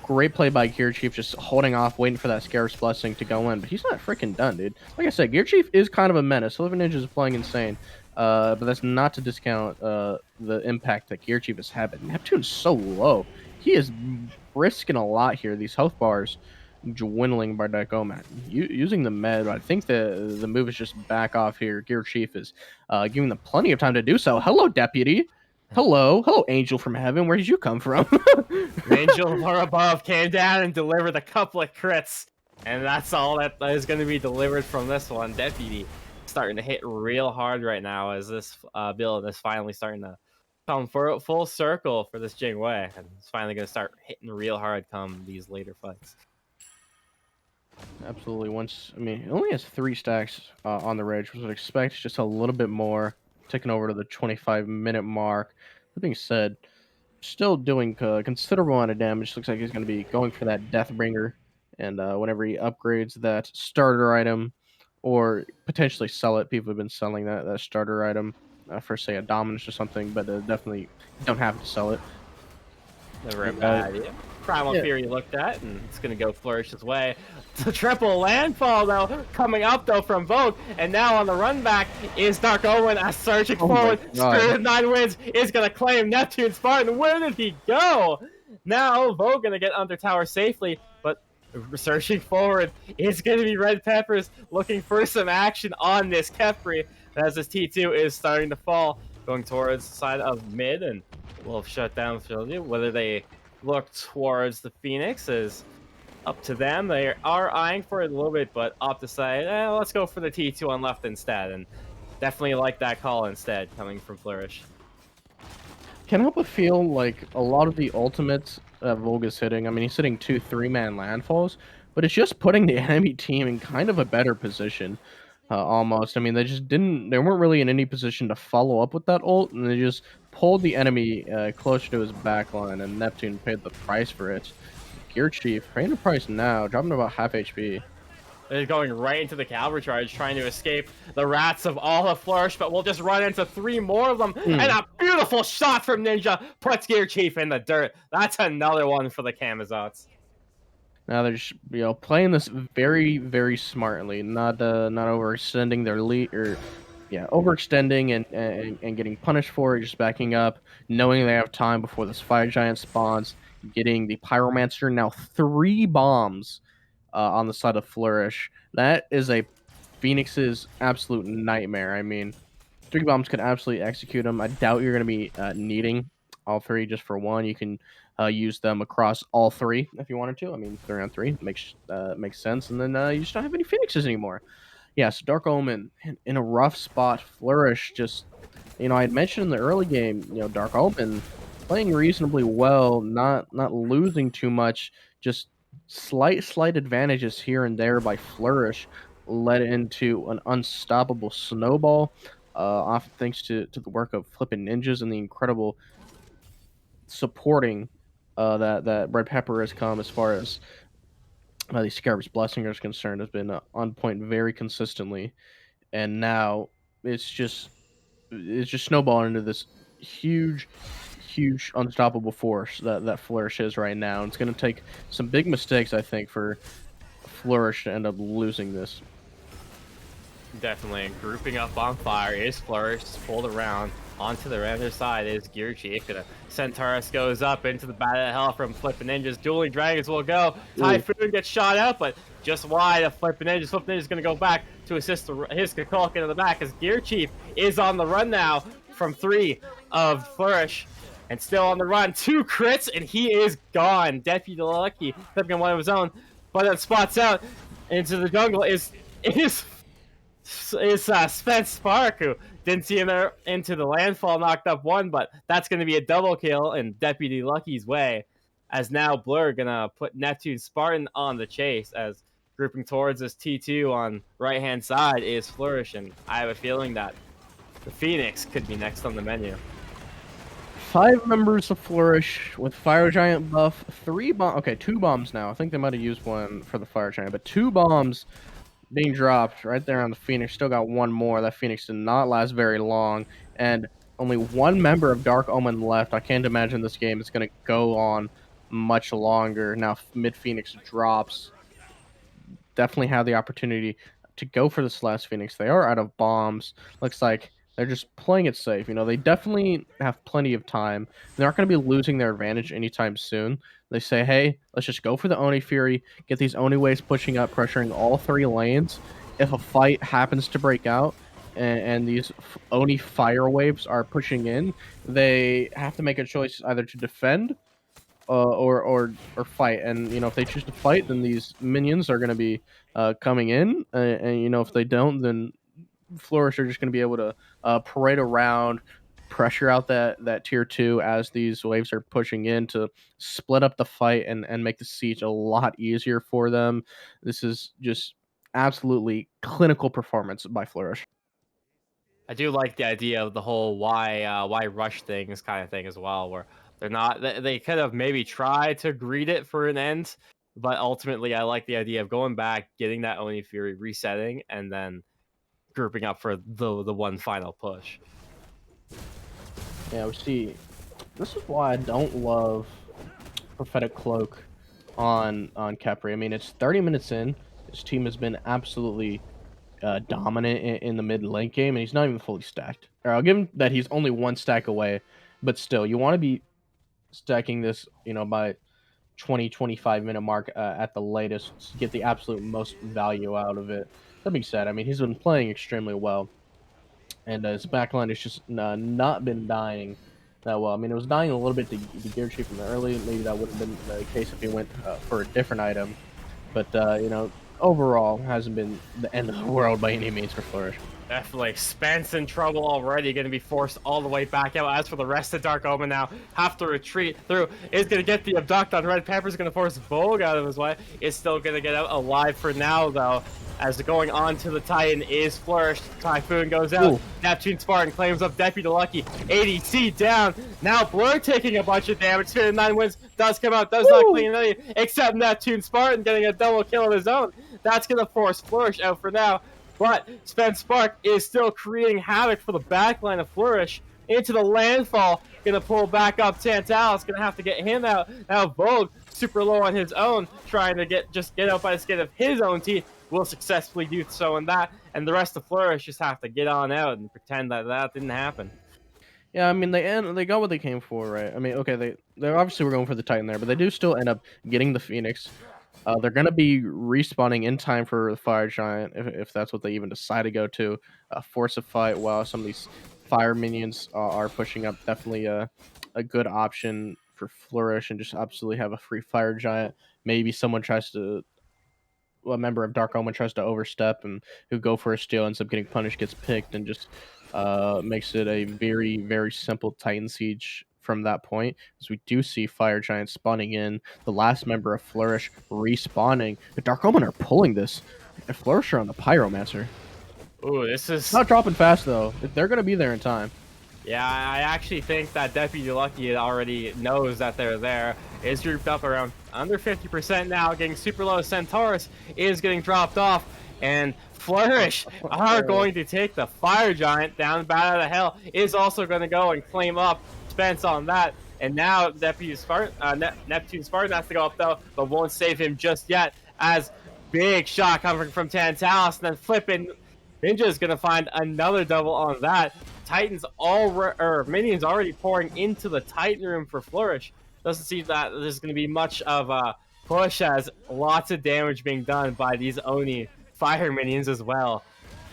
Great play by Gear Chief, just holding off, waiting for that Scarab's Blessing to go in. But he's not freaking done, dude. Like I said, Gear Chief is kind of a menace. Flipping Ninjas is playing insane. But that's not to discount the impact that Gear Chief has had. But Neptune's so low. He is risking a lot here. These health bars dwindling by Dark Omen. Using the med, I think the move is just back off here. Gear Chief is giving them plenty of time to do so. Hello, Deputy. Hello, Angel from Heaven. Where did you come from? Angel from above came down and delivered a couple of crits, and that's all that is going to be delivered from this one. Deputy starting to hit real hard right now as this build is finally starting to come for full circle for this Jingwei, and it's finally going to start hitting real hard come these later fights. Absolutely. I mean, it only has 3 stacks on the Rage, which I would expect just a little bit more, taking over to the 25-minute mark. That being said, still doing considerable amount of damage. Looks like he's going to be going for that Deathbringer, and whenever he upgrades that starter item, or potentially sell it. People have been selling that starter item for, say, a Dominus or something, but definitely don't have to sell it. Never a bad idea. Primal Fury looked at, and it's going to go Flourish's way. The triple landfall, though, coming up, though, from Voulg. And now on the run back is Dark Omen as surging forward. Spirit of 9 Winds is going to claim NeptuneSpartan. Where did he go? Now Voulg going to get under tower safely, but searching forward is going to be Red Peppers looking for some action on this Kefri as this T2 is starting to fall, going towards the side of mid, and will shut down whether they look towards the Phoenix is up to them. They are eyeing for it a little bit, but opt to say, let's go for the T2 on left instead, and definitely like that call instead coming from Flourish. Can't help but feel like a lot of the ultimates that Voulg is hitting, I mean, he's hitting 2 3-man landfalls, but it's just putting the enemy team in kind of a better position, almost. I mean, they weren't really in any position to follow up with that ult, and they just pulled the enemy closer to his backline, and Neptune paid the price for it. Gear Chief, paying the price now, dropping to about half HP. They're going right into the cavalry charge, trying to escape the rats of all of Flourish, but we'll just run into 3 more of them. And a beautiful shot from Ninja puts Gear Chief in the dirt. That's another one for the Camazotz. Now they're just, playing this very, very smartly, not overextending their lead, or overextending and getting punished for it, just backing up, knowing they have time before this Fire Giant spawns, getting the Pyromancer, now 3 bombs on the side of Flourish. That is a Phoenix's absolute nightmare. I mean, 3 bombs could absolutely execute them. I doubt you're going to be needing all 3 just for one. You can use them across all 3 if you wanted to. I mean, 3 on 3 makes sense. And then you just don't have any Phoenixes anymore. Yeah, so Dark Omen in a rough spot. Flourish just, I had mentioned in the early game, Dark Omen playing reasonably well, not losing too much, just slight advantages here and there by Flourish led into an unstoppable snowball, often thanks to the work of Flippin' Ninjas and the incredible supporting that Red Pepper has come as far as the Scarab's Blessing is concerned, has been on point very consistently, and now it's just snowballing into this huge huge unstoppable force that Flourish is right now. It's going to take some big mistakes, I think, for Flourish to end up losing this. Definitely. Grouping up on fire is Flourish, pulled around. Onto the other side is Gear Chief. ZTantalus goes up into the Battle of Hell from Flippin' Ninjas. Dueling Dragons will go. Typhoon gets shot out, but just wide of Flippin' Ninjas. Flippin' Ninjas going to go back to assist his Kukulkan in the back as Gear Chief is on the run now from 3 of Flourish. And still on the run. 2 crits, and he is gone. DeputyLucky flipping one of his own, but then spots out into the jungle is SpenSpark, who didn't see him there into the landfall, knocked up 1, but that's going to be a double kill in DeputyLucky's way, as now Bluxrrr going to put NeptuneSpartan on the chase, as grouping towards this T2 on right-hand side is Flourish, and I have a feeling that the Phoenix could be next on the menu. 5 members of Flourish with Fire Giant buff, 3 bombs. Okay, 2 bombs now. I think they might have used one for the Fire Giant, but 2 bombs being dropped right there on the Phoenix. Still got 1 more. That Phoenix did not last very long, and only 1 member of Dark Omen left. I can't imagine this game is going to go on much longer. Now mid Phoenix drops. Definitely have the opportunity to go for this last Phoenix. They are out of bombs. Looks like they're just playing it safe. You know, they definitely have plenty of time. They're not going to be losing their advantage anytime soon. They say, hey, let's just go for the Oni Fury, get these Oni waves pushing up, pressuring all 3 lanes. If a fight happens to break out and these Oni fire waves are pushing in, they have to make a choice either to defend or fight. And, you know, if they choose to fight, then these minions are going to be coming in. And, you know, if they don't, then Flourish are just going to be able to parade around, pressure out that tier 2 as these waves are pushing in to split up the fight and make the siege a lot easier for them. This is just absolutely clinical performance by Flourish. I do like the idea of the whole why rush things kind of thing as well, where they're not they kind of maybe try to greed it for an end, but ultimately I like the idea of going back, getting that Oni Fury, resetting, and then grouping up for the one final push. Yeah, we see. This is why I don't love Prophetic Cloak on Khepri. I mean, it's 30 minutes in. His team has been absolutely dominant in the mid lane game, and he's not even fully stacked. Or I'll give him that he's only 1 stack away, but still, you want to be stacking this, you know, by 20-25 minute mark at the latest to get the absolute most value out of it. That being said, I mean, he's been playing extremely well, and his backline has just not been dying that well. I mean, it was dying a little bit to Gear Chief from the early. Maybe that would have been the case if he went for a different item, but you know, overall hasn't been the end of the world by any means for Flourish. Definitely. Spence in trouble already, going to be forced all the way back out. As for the rest of Dark Omen now, have to retreat through. Is going to get the abduct on Red Pepper's going to force Voulg out of his way. Is still going to get out alive for now, though. As going on to the Titan is Flourish. Typhoon goes out. Ooh. NeptuneSpartan claims up DeputyLucky. ADC down. Now Bluxrrr taking a bunch of damage. 9 wins. Does come out. Does not clean any. Except NeptuneSpartan getting a double kill of his own. That's going to force Flourish out for now. But SpenSpark is still creating havoc for the backline of Flourish into the landfall. Gonna pull back up ZTantalus. Gonna have to get him out. Now Voulg, super low on his own, trying to get out by the skin of his own teeth. Will successfully do so in that. And the rest of Flourish just have to get on out and pretend that that didn't happen. Yeah, I mean, they got what they came for, right? I mean, okay, they obviously were going for the Titan there, but they do still end up getting the Phoenix. They're going to be respawning in time for the Fire Giant, if that's what they even decide to go to. Force a fight while some of these fire minions are pushing up. Definitely a good option for Flourish, and just absolutely have a free Fire Giant. Maybe someone tries to... a member of Dark Omen tries to overstep and who go for a steal, ends up getting punished, gets picked, and just makes it a very, very simple Titan siege from that point, as we do see Fire Giant spawning in, the last member of Flourish respawning. The Dark Omen are pulling this. And Flourish are on the Pyromancer. Ooh, this is... It's not dropping fast, though. They're going to be there in time. Yeah, I actually think that DeputyLucky already knows that they're there. Is grouped up around under 50% now, getting super low. ZTantalus is getting dropped off, and Flourish are going to take the Fire Giant down. Battle of the Hell is also going to go and claim up Spence on that. And now NeptuneSpartan has to go up though, but won't save him just yet. As big shot coming from ZTantalus, and then flipping Ninja is gonna find another double on that. Minions already pouring into the Titan room for Flourish. Doesn't seem that there's gonna be much of a push, as lots of damage being done by these Oni fire minions as well.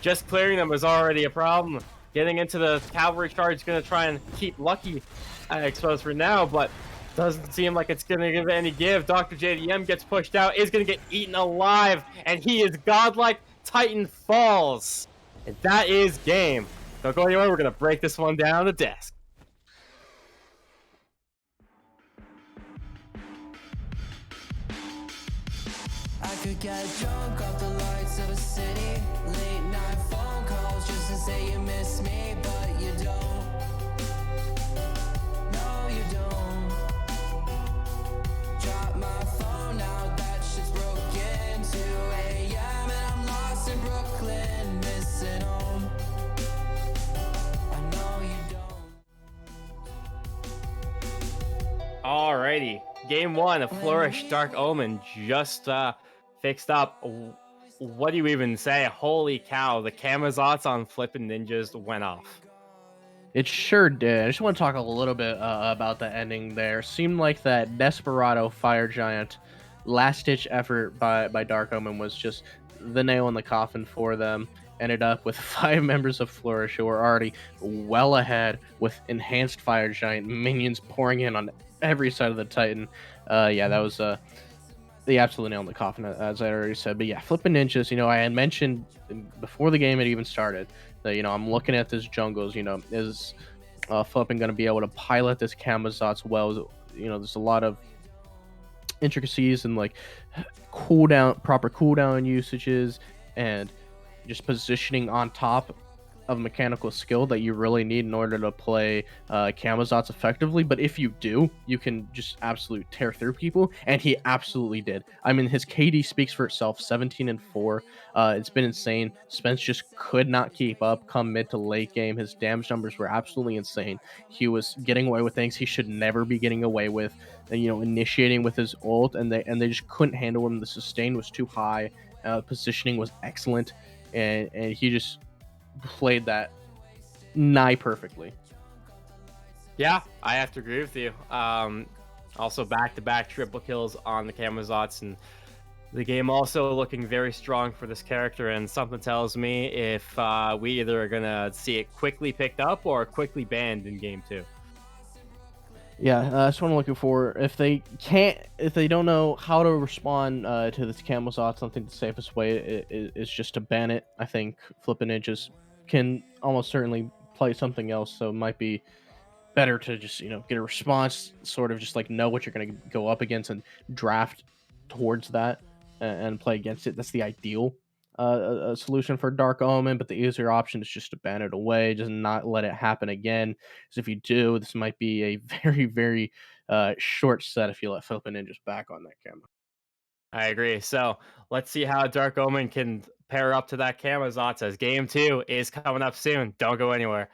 Just clearing them is already a problem. Getting into the cavalry charge is going to try and keep Lucky exposed for now, but doesn't seem like it's going to give any give. DrJDM gets pushed out, is going to get eaten alive, and he is godlike. Titan falls. And that is game. Don't go anywhere. We're going to break this one down the desk. I could get drunk off the lights of a city. Late night phone calls just to say you miss me, but you don't. No, you don't. Drop my phone now, that shit's broken. 2 a.m. and I'm lost in Brooklyn, missing home. I know you don't. Alrighty. Game 1 of Flourish Dark Omen just fixed up. What do you even say? Holy cow, the Kamazots on flippin' ninjas went off. It sure did. I just want to talk a little bit about the ending there. Seemed like that Desperado Fire Giant last-ditch effort by Dark Omen was just the nail in the coffin for them. Ended up with 5 members of Flourish who were already well ahead with enhanced Fire Giant minions pouring in on every side of the Titan. Yeah, that was the absolute nail in the coffin, as I already said. But yeah, flipping ninjas, I had mentioned before the game had even started that, I'm looking at this jungles, is flipping going to be able to pilot this Kamazots well? There's a lot of intricacies and like proper cooldown usages and just positioning on top of mechanical skill that you really need in order to play Kamazots effectively. But if you do, you can just absolutely tear through people, and he absolutely did. I mean, his KD speaks for itself, 17 and 4. It's been insane. Spence just could not keep up come mid to late game. His damage numbers were absolutely insane. He was getting away with things he should never be getting away with, initiating with his ult, and they just couldn't handle him. The sustain was too high. Positioning was excellent, and he just played that nigh perfectly. Yeah, I have to agree with you. Also back-to-back triple kills on the Kamazots, and the game also looking very strong for this character, and something tells me if we either are gonna see it quickly picked up or quickly banned in game 2. Yeah, that's what I'm looking for. If they don't know how to respond to this Kamazots, I think the safest way is just to ban it. I think flipping ninjas can almost certainly play something else, so it might be better to just get a response, sort of just like know what you're going to go up against and draft towards that and play against it. That's the ideal a solution for Dark Omen, but the easier option is just to ban it away, just not let it happen again. Because if you do, this might be a very, very short set if you let flipping ninjas back on that camera. I agree. So let's see how Dark Omen can pair up to that Kamazots, as game 2 is coming up soon. Don't go anywhere.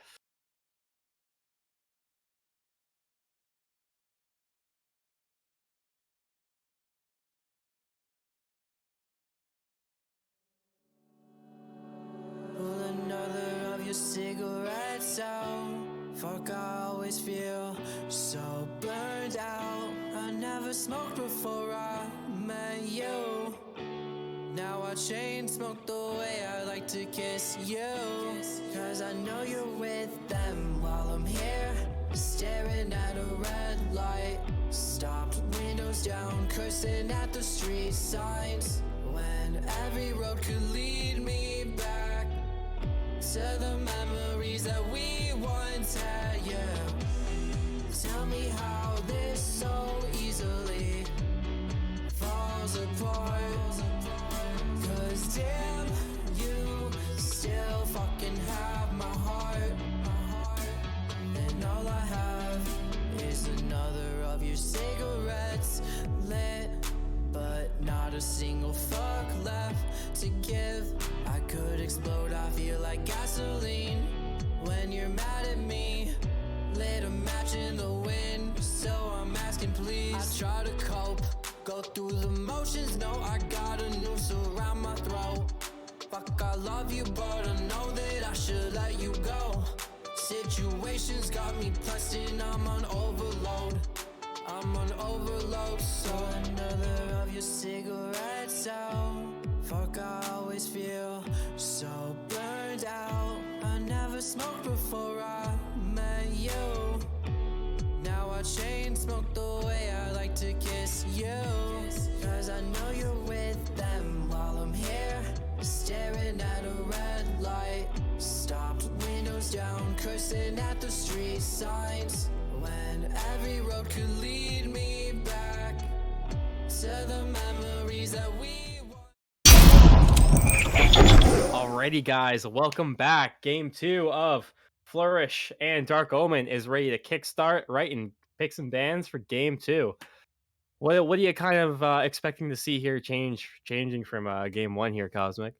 Pull another of your cigarettes out. Fuck, I always feel so burned out. I never smoked before I met you. Now I chain smoke the way I like to kiss you. Cause I know you're with them while I'm here, staring at a red light. Stopped, windows down, cursing at the street signs. When every road could lead me back to the memories that we once had, yeah. Tell me how this so easily falls apart. Cause damn, you still fucking have my heart. And all I have is another of your cigarettes lit, but not a single fuck left to give. I could explode, I feel like gasoline when you're mad at me. Lit a match in the wind, try to cope. Go through the motions, no, I got a noose around my throat. Fuck, I love you, but I know that I should let you go. Situations got me pressed and I'm on overload. I'm on overload, so another of your cigarettes out. Fuck, I always feel so burned out. I never smoked before I met you. Now I chain smoke the way I like to kiss you. Cause I know you're with them while I'm here, staring at a red light. Stopped, windows down, cursing at the street signs. When every road could lead me back to the memories that we Alrighty, guys, welcome back. Game 2 of Flourish and Dark Omen is ready to kickstart, right? And picks and bans for Game 2. What are you kind of expecting to see here changing from Game 1 here, Cosmic?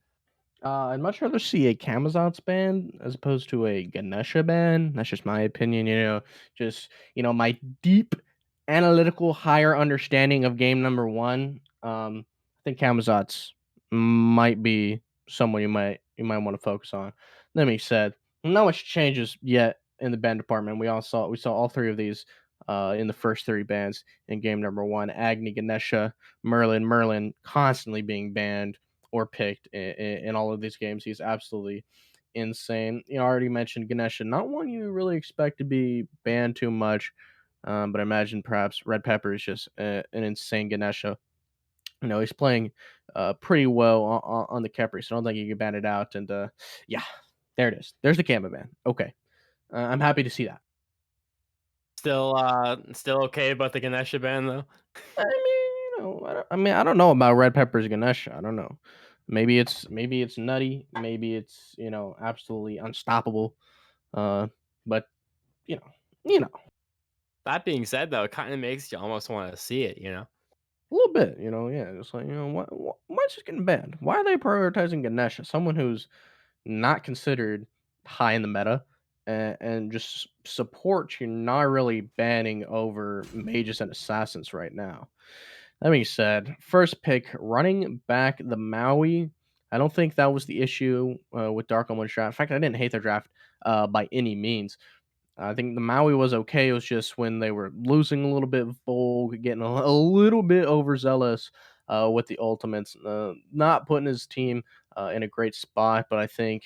I'd much rather see a Camazotz ban as opposed to a Ganesha ban. That's just my opinion, my deep analytical higher understanding of game number 1. I think Camazotz might be someone you might want to focus on. That being said, not much changes yet in the ban department. We saw all 3 of these in the first 3 bans in game number 1. Agni, Ganesha, Merlin constantly being banned or picked in all of these games. He's absolutely insane. I already mentioned Ganesha, not one you really expect to be banned too much, but I imagine perhaps Red Pepper is just an insane Ganesha. He's playing pretty well on the Kepri, so I don't think you can ban it out. And yeah, there it is. There's the Kama ban. Okay, I'm happy to see that. Still okay about the Ganesha ban though. I don't know about Red Pepper's Ganesha. I don't know. Maybe it's nutty. Maybe it's absolutely unstoppable. But you know, you know, That being said, though, it kind of makes you almost want to see it. a little bit. Yeah, just like why is this getting banned? Why are they prioritizing Ganesha, someone who's not considered high in the meta, and just support you're not really banning over mages and assassins right now. That being said, first pick, running back the Maui. I don't think that was the issue with Dark Omen's draft. In fact, I didn't hate their draft by any means. I think the Maui was okay. It was just when they were losing a little bit of Voulg, getting a little bit overzealous with the ultimates, not putting his team in a great spot. But I think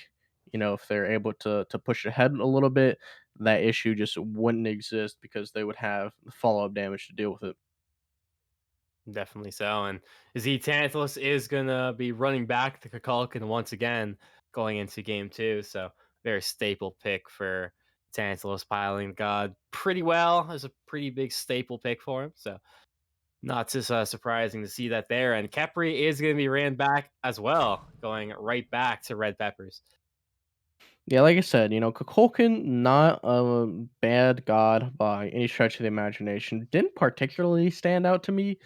if they're able to push ahead a little bit, that issue just wouldn't exist because they would have the follow up damage to deal with it. Definitely so. And ZTantalus is gonna be running back the Kukulkan once again going into Game 2. So very staple pick for Tantalus, piling God pretty well. As a pretty big staple pick for him. So not just surprising to see that there. And Kepri is going to be ran back as well, going right back to Red Peppers. Yeah, like I said, Kukulkan, not a bad god by any stretch of the imagination. Didn't particularly stand out to me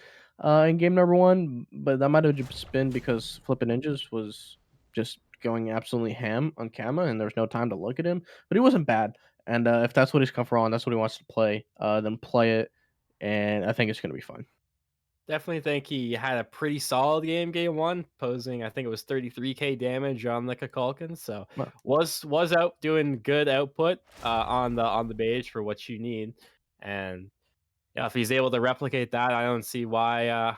in game number 1, but that might have just been because Flippin' Ninjas was just going absolutely ham on Kama, and there was no time to look at him. But he wasn't bad, and if that's what he's come for on, that's what he wants to play, then play it, and I think it's going to be fun. Definitely think he had a pretty solid game 1, posing I think it was 33k damage on the Kukulkan. So Well, was out doing good output on the beige for what you need. And yeah, if he's able to replicate that, I don't see why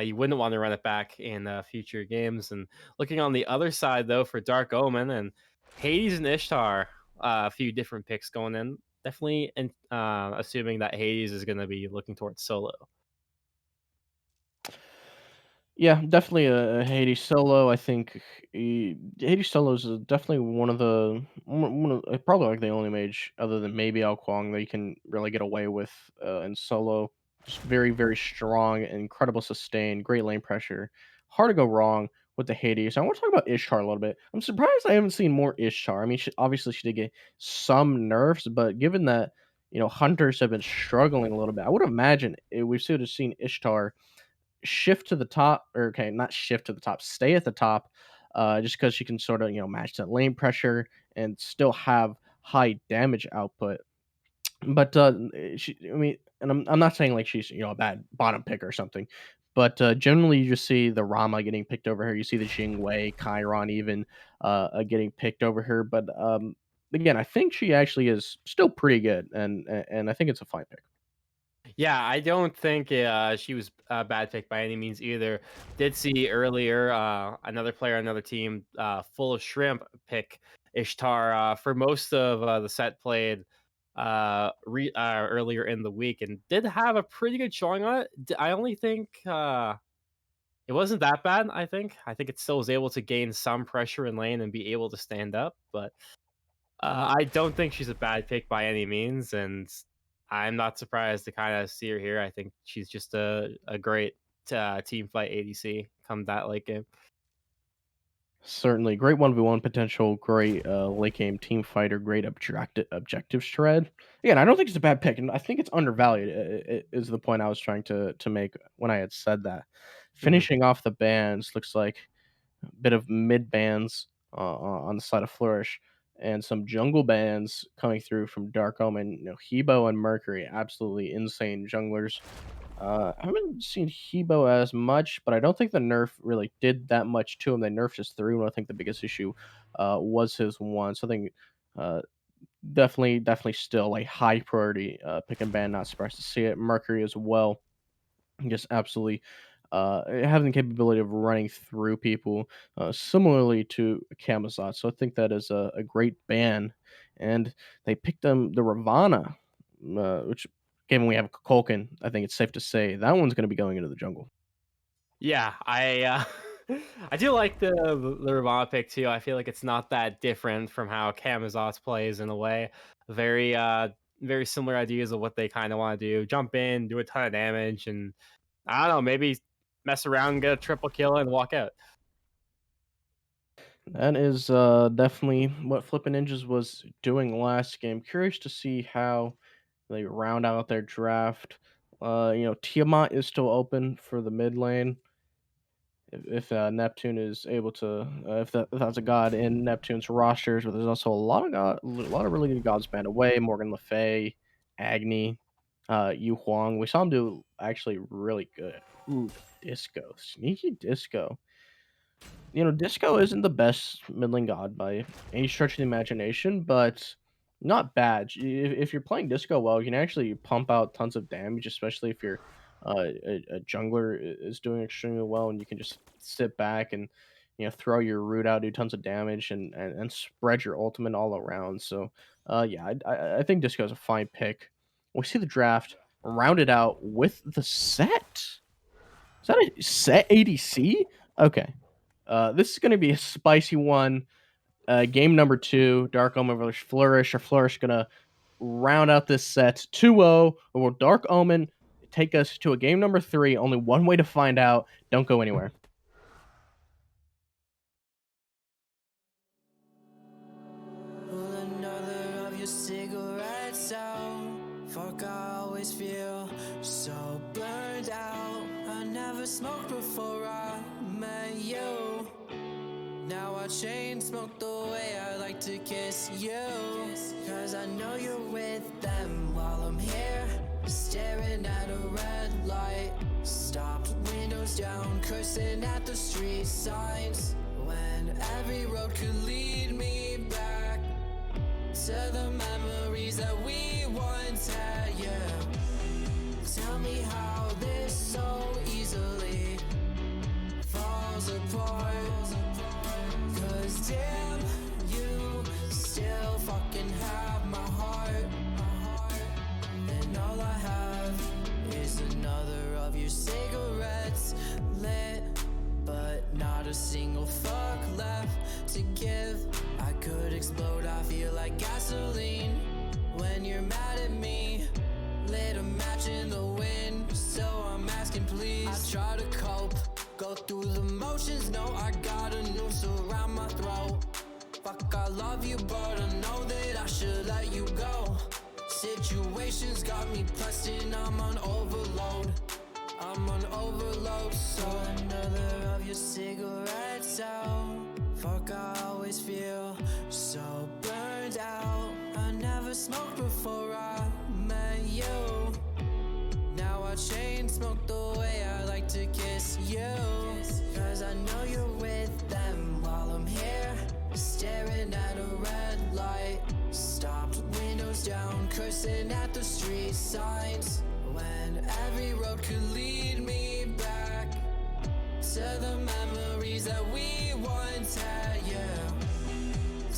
you wouldn't want to run it back in future games. And looking on the other side though for Dark Omen and Hades and Ishtar, a few different picks going in. Definitely, assuming that Hades is going to be looking towards solo. yeah, definitely a Hades solo. I think Hades solo is definitely one of probably like the only mage other than maybe Al Kwong that you can really get away with in solo. Just very very strong, incredible sustain, great lane pressure, hard to go wrong with the Hades. I want to talk about Ishtar a little bit. I'm surprised I haven't seen more Ishtar. I mean, obviously she did get some nerfs, but given that hunters have been struggling a little bit, I would imagine we should have seen Ishtar shift to the top, or okay, not shift to the top, stay at the top, just because she can sort of match that lane pressure and still have high damage output. But I mean, and I'm not saying like she's a bad bottom pick or something, but generally you just see the Rama getting picked over her. You see the Jingwei, Chiron even getting picked over her. But again, I think she actually is still pretty good, and I think it's a fine pick. Yeah, I don't think she was a bad pick by any means either. Did see earlier another player, another team, full of shrimp pick Ishtar for most of the set played earlier in the week, and did have a pretty good showing on it. I only think it wasn't that bad. I think it still was able to gain some pressure in lane and be able to stand up, but I don't think she's a bad pick by any means, and I'm not surprised to kind of see her here. I think she's just a great team fight ADC come that late game. Certainly, great 1v1 potential, great late game team fighter, great objective shred. Again, I don't think it's a bad pick, and I think it's undervalued. Is the point I was trying to make when I had said that. Mhm. Finishing off the bans looks like a bit of mid bans on the side of Flourish, and some jungle bans coming through from Dark Omen. Hebo and Mercury, absolutely insane junglers. I haven't seen Hebo as much, but I don't think the nerf really did that much to him. They nerfed his 3, and I think the biggest issue was his 1. So I think uh, definitely still a high priority pick and ban. Not surprised to see it. Mercury as well, just absolutely having the capability of running through people, similarly to Camazot. So I think that is a great ban. And they picked the Ravana, which, given we have Kukulkan, I think it's safe to say that one's going to be going into the jungle. Yeah, I do like the Ravana pick too. I feel like it's not that different from how Camazotz plays in a way. Very very similar ideas of what they kind of want to do. Jump in, do a ton of damage, and I don't know, maybe mess around, get a triple kill, and walk out. That is definitely what Flippin' Ninjas was doing last game. Curious to see how they round out their draft. Tiamat is still open for the mid lane. If Neptune is able to, if that's a god in Neptune's rosters, but there's also a lot of really good gods banned away. Morgan Le Fay, Agni, Yu Huang. We saw him do actually really good. Ooh, Disco, sneaky Disco. Disco isn't the best middling god by any stretch of the imagination, but not bad. If you're playing Disco well, you can actually pump out tons of damage, especially if you're a jungler is doing extremely well, and you can just sit back and throw your root out, do tons of damage, and spread your ultimate all around. So yeah, I think Disco is a fine pick. We see the draft rounded out with the set. Is that a set ADC? Okay. This is going to be a spicy one. Game number 2, Dark Omen versus Flourish. Are Flourish going to round out this set 2-0, or will Dark Omen take us to a game number 3? Only one way to find out. Don't go anywhere. Pull another of your cigarettes out. Fuck, I always feel so burned out. I never smoked before I met you. Now I chain smoke the way I like to kiss you. Cause I know you're with them while I'm here, staring at a red light. Stopped, windows down, cursing at the street signs. When every road could lead me back to the memories that we once had, yeah. Tell me how this so easily falls apart. Cause damn, you still fucking have my heart. And all I have is another of your cigarettes lit, but not a single fuck left to give. I could explode, I feel like gasoline when you're mad at me. Lit a match in the wind, so I'm asking please. I try to cope, go through the motions, no, I got a noose around my throat. Fuck, I love you, but I know that I should let you go. Situations got me pressed and I'm on overload. So another of your cigarettes out. Fuck, I always feel so burned out. I never smoked before I met you. I chain smoke the way I like to kiss you. Cause I know you're with them while I'm here, staring at a red light. Stopped, windows down, cursing at the street signs. When every road could lead me back to the memories that we once had, yeah.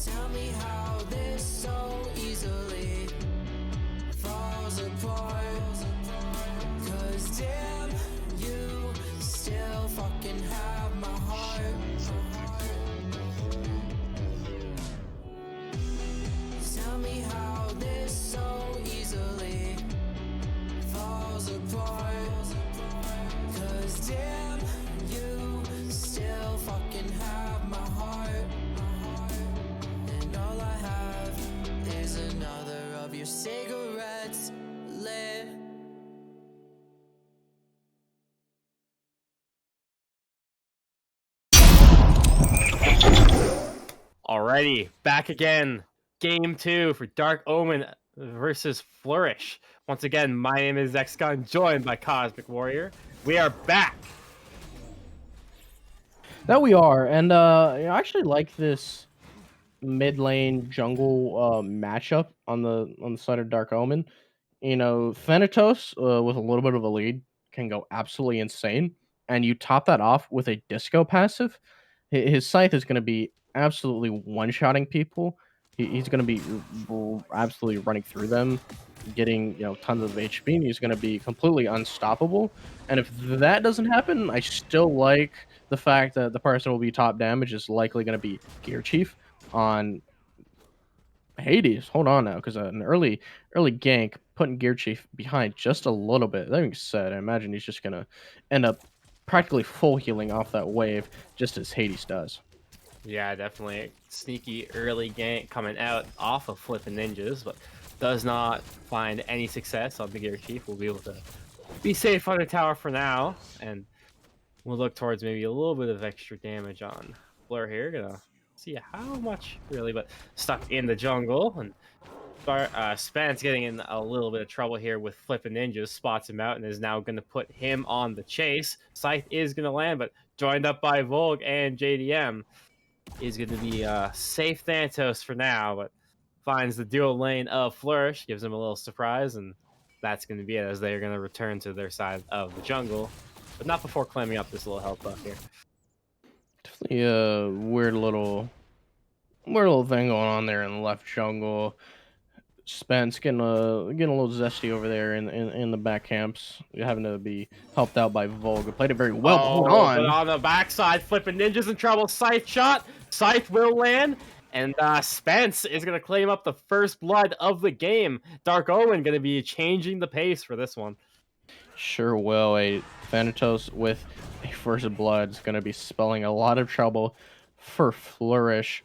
Tell me how this so easily falls apart. Cause damn, you still fucking have my heart. Tell me how this so easily falls apart. Cause damn, you still fucking have my heart. And all I have is another of your cigarettes lit. Alrighty, back again. Game 2 for Dark Omen versus Flourish. Once again, my name is Zexous, joined by Cosmic Warrior. We are back. That we are, and I actually like this mid lane jungle matchup on the side of Dark Omen. You know, Thanatos with a little bit of a lead can go absolutely insane, and you top that off with a disco passive. His scythe is going to be absolutely one-shotting people. He's going to be absolutely running through them, getting tons of HP, and he's going to be completely unstoppable. And if that doesn't happen, I still like the fact that the person will be top damage is likely going to be Gear Chief on Hades. Hold on now, because an early gank putting Gear Chief behind just a little bit. That being said, I imagine he's just gonna end up practically full healing off that wave, just as Hades does. Yeah, definitely sneaky early gank coming out off of Flippin' Ninjas, but does not find any success on the Gear Chief. We'll be able to be safe on the tower for now, and we'll look towards maybe a little bit of extra damage on Blur here. Gonna see how much really, but stuck in the jungle, and Span's getting in a little bit of trouble here with Flippin' Ninjas. Spots him out and is now going to put him on the chase. Scythe is going to land, but joined up by Voulg and JDM. Is going to be safe Thanatos for now, but finds the dual lane of Flourish, gives him a little surprise, and that's going to be it, as they are going to return to their side of the jungle, but not before climbing up this little health buff here. Definitely a weird little thing going on there in the left jungle. Spence getting a little zesty over there in the back camps, having to be helped out by Voulg. Played it very well, but hold on. But on the backside, Flippin' Ninjas in trouble. Scythe shot. Scythe will land. And Spence is going to claim up the first blood of the game. Dark Omen going to be changing the pace for this one. Sure will. A Thanatos with a first blood is going to be spelling a lot of trouble for Flourish.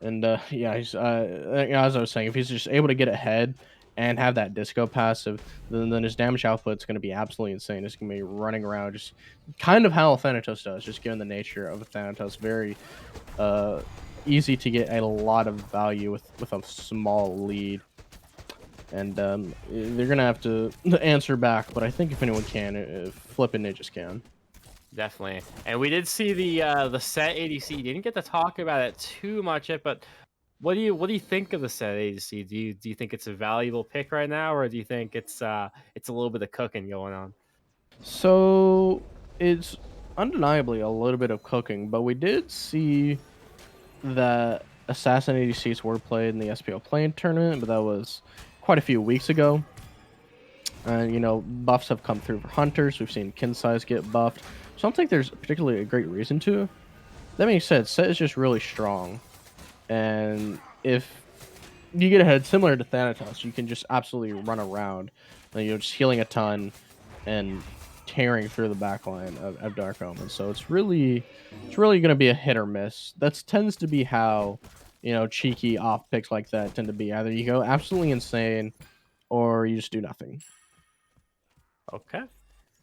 And yeah, he's, as I was saying, if he's just able to get ahead and have that disco passive, then his damage output is going to be absolutely insane. It's going to be running around, just kind of how Thanatos does, just given the nature of a Thanatos. Very easy to get a lot of value with a small lead. And they're going to have to answer back, but I think if anyone can, Flippin' Ninjas can. Definitely. And we did see the set ADC. Didn't get to talk about it too much yet, but what do you think of the set ADC? Do you think it's a valuable pick right now, or do you think it's a little bit of cooking going on? So it's undeniably a little bit of cooking, but we did see that Assassin ADCs were played in the SPL playing tournament, but that was quite a few weeks ago. And buffs have come through for hunters. We've seen kin size get buffed. So I don't think there's particularly a great reason to. That being said, set is just really strong. And if you get ahead, similar to Thanatos, you can just absolutely run around. Just healing a ton and tearing through the backline of Dark Omen. So it's really going to be a hit or miss. That tends to be how, cheeky off picks like that tend to be. Either you go absolutely insane or you just do nothing. Okay.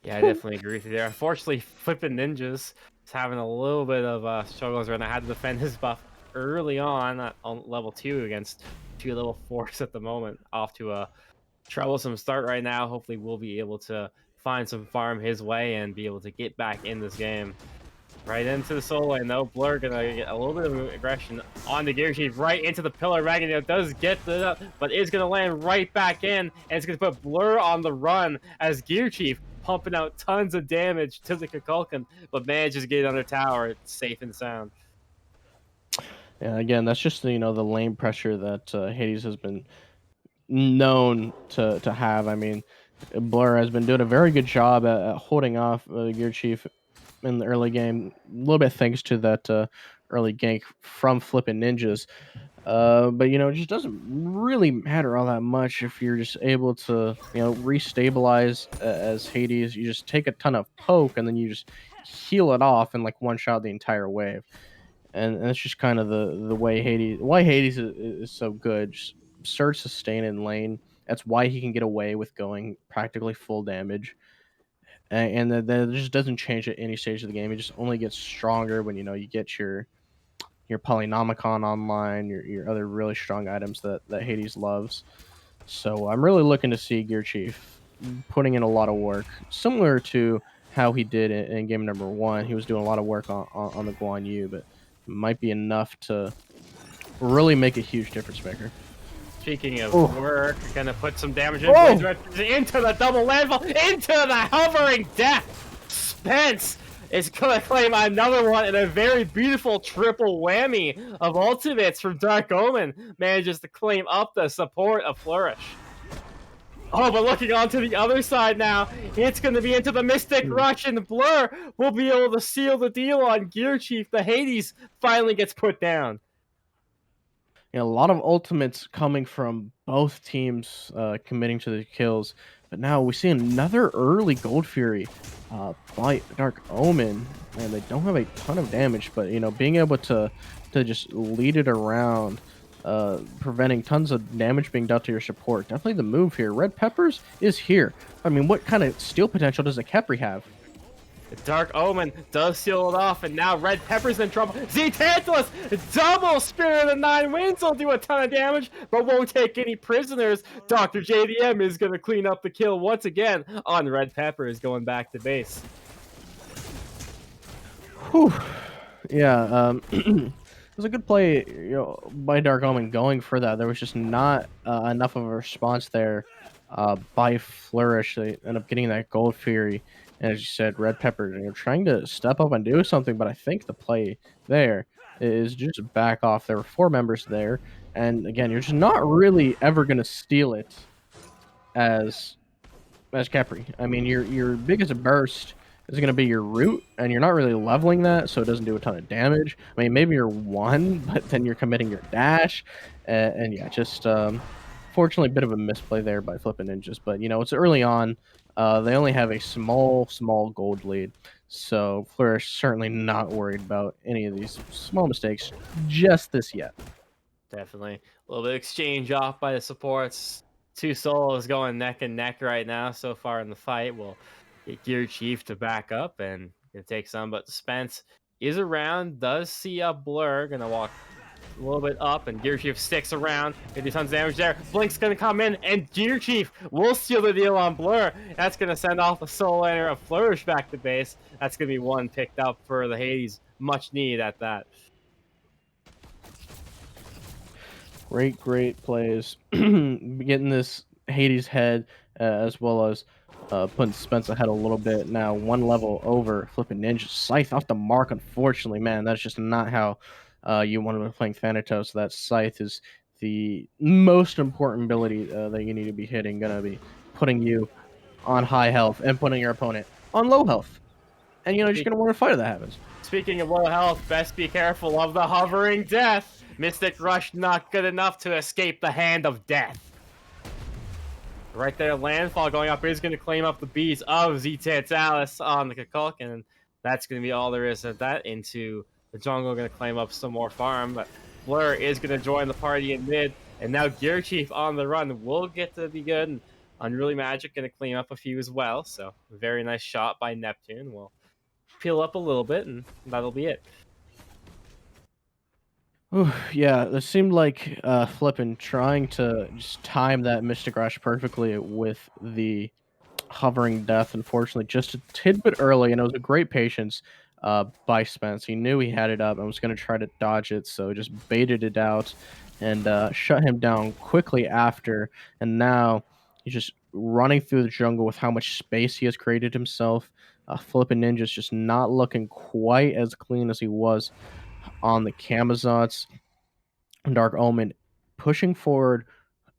Yeah, I definitely agree with you there. Unfortunately, Flippin' Ninjas is having a little bit of struggles right now. I had to defend his buff early on level 2 against 2 level 4s at the moment, off to a troublesome start right now. Hopefully we'll be able to find some farm his way and be able to get back in this game. Right into the solo lane though. Bluxrrr gonna get a little bit of aggression on the gear chief, right into the pillar. Ragnarok does get the but is gonna land right back in, and it's gonna put Bluxrrr on the run as gear chief pumping out tons of damage to the Kukulkan, but manages to get under tower. It's safe and sound. Yeah, again, that's just the lane pressure that Hades has been known to have. I mean, Bluxrrr has been doing a very good job at holding off Gear Chief in the early game, a little bit thanks to that early gank from Flippin' Ninjas. But it just doesn't really matter all that much if you're just able to restabilize as Hades. You just take a ton of poke and then you just heal it off and like one shot the entire wave. And that's just kind of the way Hades is so good. Just surge, sustain, and lane. That's why he can get away with going practically full damage, and that just doesn't change at any stage of the game. It just only gets stronger when you get your Polynomicon online, your other really strong items that Hades loves. So I'm really looking to see Gear Chief putting in a lot of work, similar to how he did in game number 1. He was doing a lot of work on the Guan Yu, but might be enough to really make a huge difference maker. Speaking of work, gonna put some damage into the double landfall, into the hovering death. Spence is gonna claim another one, and a very beautiful triple whammy of ultimates from Dark Omen manages to claim up the support of Flourish. Oh, but looking onto the other side now, it's going to be into the Mystic Rush, and Bluxrrr will be able to seal the deal on Gear Chief. The Hades finally gets put down. A lot of ultimates coming from both teams committing to the kills. But now we see another early Gold Fury by Dark Omen. And they don't have a ton of damage, but being able to just lead it around, preventing tons of damage being dealt to your support. Definitely the move here. Red Peppers is here. I mean, what kind of steal potential does a Khepri have? Dark Omen does seal it off, and now Red Pepper's in trouble. ZTantalus, double Spirit of the Nine Winds will do a ton of damage, but won't take any prisoners. DrJDM is going to clean up the kill once again on Red Peppers, going back to base. Whew. Yeah, it was a good play, by Dark Omen going for that. There was just not enough of a response there by Flourish. They end up getting that Gold Fury. And as you said, Red Pepper, trying to step up and do something, but I think the play there is just back off. There were 4 members there, and again, you're just not really ever going to steal it as Khepri. I mean, your biggest burst is going to be your root, and you're not really leveling that, so it doesn't do a ton of damage. I mean, maybe you're 1, but then you're committing your dash, and yeah, just fortunately, a bit of a misplay there by Flippin' Ninjas, but it's early on. They only have a small gold lead, so Flourish certainly not worried about any of these small mistakes just this yet. Definitely. A little bit of exchange off by the supports. 2 solos going neck and neck right now so far in the fight. We'll get Gear Chief to back up and take some, but Spence is around, does see a Bluxrrr, gonna walk a little bit up, and Gear Chief sticks around. Gonna do tons of damage there. Blink's gonna come in, and Gear Chief will seal the deal on Bluxrrr. That's gonna send off the solo laner of Flourish back to base. That's gonna be one picked up for the Hades. Much need at that. Great plays. Getting this Hades head, as well as putting Spence ahead a little bit. Now 1 level over Flippin' Ninja. Scythe off the mark, unfortunately. Man, that's just not how you want to be playing Thanatos. That Scythe is the most important ability that you need to be hitting. Gonna be putting you on high health and putting your opponent on low health. And you're just gonna want to fight if that happens. Speaking of low health, best be careful of the hovering death. Mystic Rush not good enough to escape the hand of death. Right there, landfall going up is going to claim up the bees of ZTantalus on the Kukulkan, and that's going to be all there is of that. Into the jungle, going to claim up some more farm, but Bluxrrr is going to join the party in mid, and now Gear Chief on the run will get to be good, and Unruly Magic going to clean up a few as well, so very nice shot by Neptune. We'll peel up a little bit, and that'll be it. Ooh, yeah, it seemed like Flippin trying to just time that Mystic Rush perfectly with the hovering death, unfortunately, just a tidbit early, and it was a great patience by Spence. He knew he had it up and was going to try to dodge it, so just baited it out and shut him down quickly after. And now he's just running through the jungle with how much space he has created himself. Flippin' Ninja's just not looking quite as clean as he was on the Camazots. Dark Omen pushing forward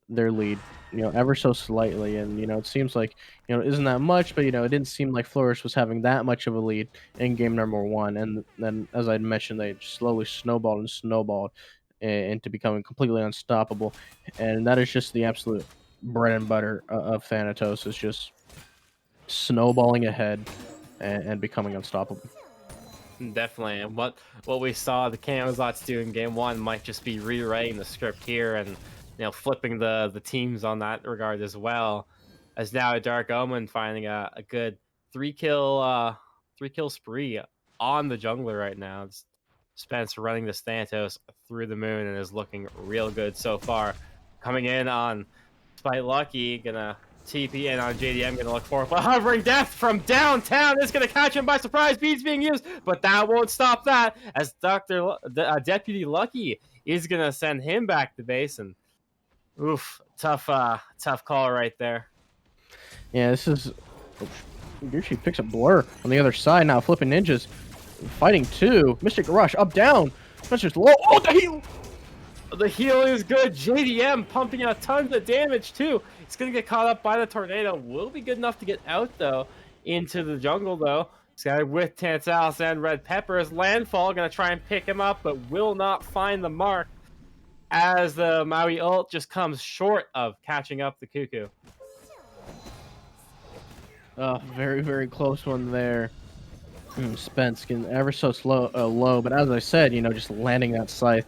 their lead, ever so slightly. And, it seems like, it isn't that much, but, it didn't seem like Flourish was having that much of a lead in game number one. And then, as I mentioned, they slowly snowballed and snowballed into becoming completely unstoppable. And that is just the absolute bread and butter of Thanatos, is just snowballing ahead and becoming unstoppable. Definitely. And what we saw the Camazots do in game one might just be rewriting the script here and flipping the teams on that regard as well. As now Dark Omen finding a good three kill spree on the jungler right now. It's Spence running the Thanatos through the moon and is looking real good so far. Coming in on DeputyLucky, gonna TP in on JDM, gonna look for it. But hovering death from downtown is gonna catch him by surprise. Beats being used, but that won't stop that as DeputyLucky is gonna send him back to base. And oof, tough call right there. Yeah, this is. Here she picks up Blur on the other side now. Flipping Ninjas fighting too. Mystic Rush up down. That's just low. Oh, the heal! The heal is good. JDM pumping out tons of damage too. It's gonna get caught up by the tornado. Will be good enough to get out though into the jungle though. This guy with ZTantalus and Red Pepper's landfall gonna try and pick him up, but will not find the mark as the Maui ult just comes short of catching up the Cuckoo. Very, very close one there. Spence getting ever so low, but as I said, just landing that scythe,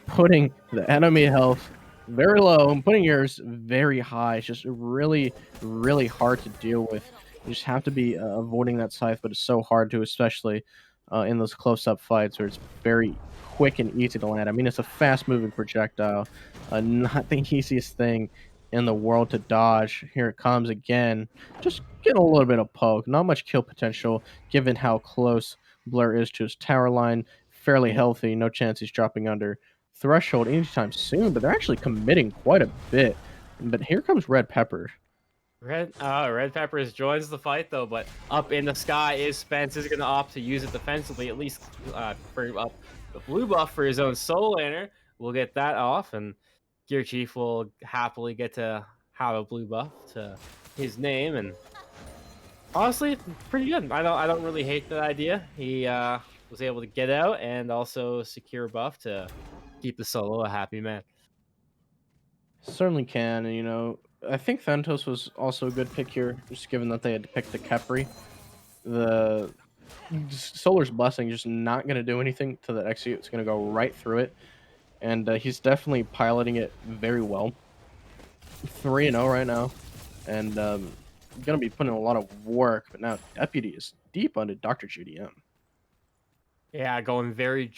putting the enemy health very low and putting yours very high. It's just really, really hard to deal with. You just have to be avoiding that scythe, but it's so hard to, especially in those close-up fights where it's very quick and easy to land. I mean, it's a fast-moving projectile, not the easiest thing in the world to dodge. Here it comes again. Just getting a little bit of poke. Not much kill potential, given how close Blur is to his tower line. Fairly healthy. No chance he's dropping under threshold anytime soon, but they're actually committing quite a bit. But here comes Red Pepper. Red Peppers joins the fight though, but up in the sky is Spence. Is going to opt to use it defensively, at least for up the blue buff for his own solo laner. We'll get that off, and Gear Chief will happily get to have a blue buff to his name, and honestly, pretty good. I don't really hate that idea. He was able to get out and also secure a buff to keep the solo a happy man. Certainly can, and I think Thanatos was also a good pick here, just given that they had to pick the Khepri. The Solar's Blessing just not going to do anything to the execute. It's going to go right through it, and he's definitely piloting it very well. 3-0 right now, and going to be putting in a lot of work, but now Deputy is deep onto DrJDM. Yeah, going very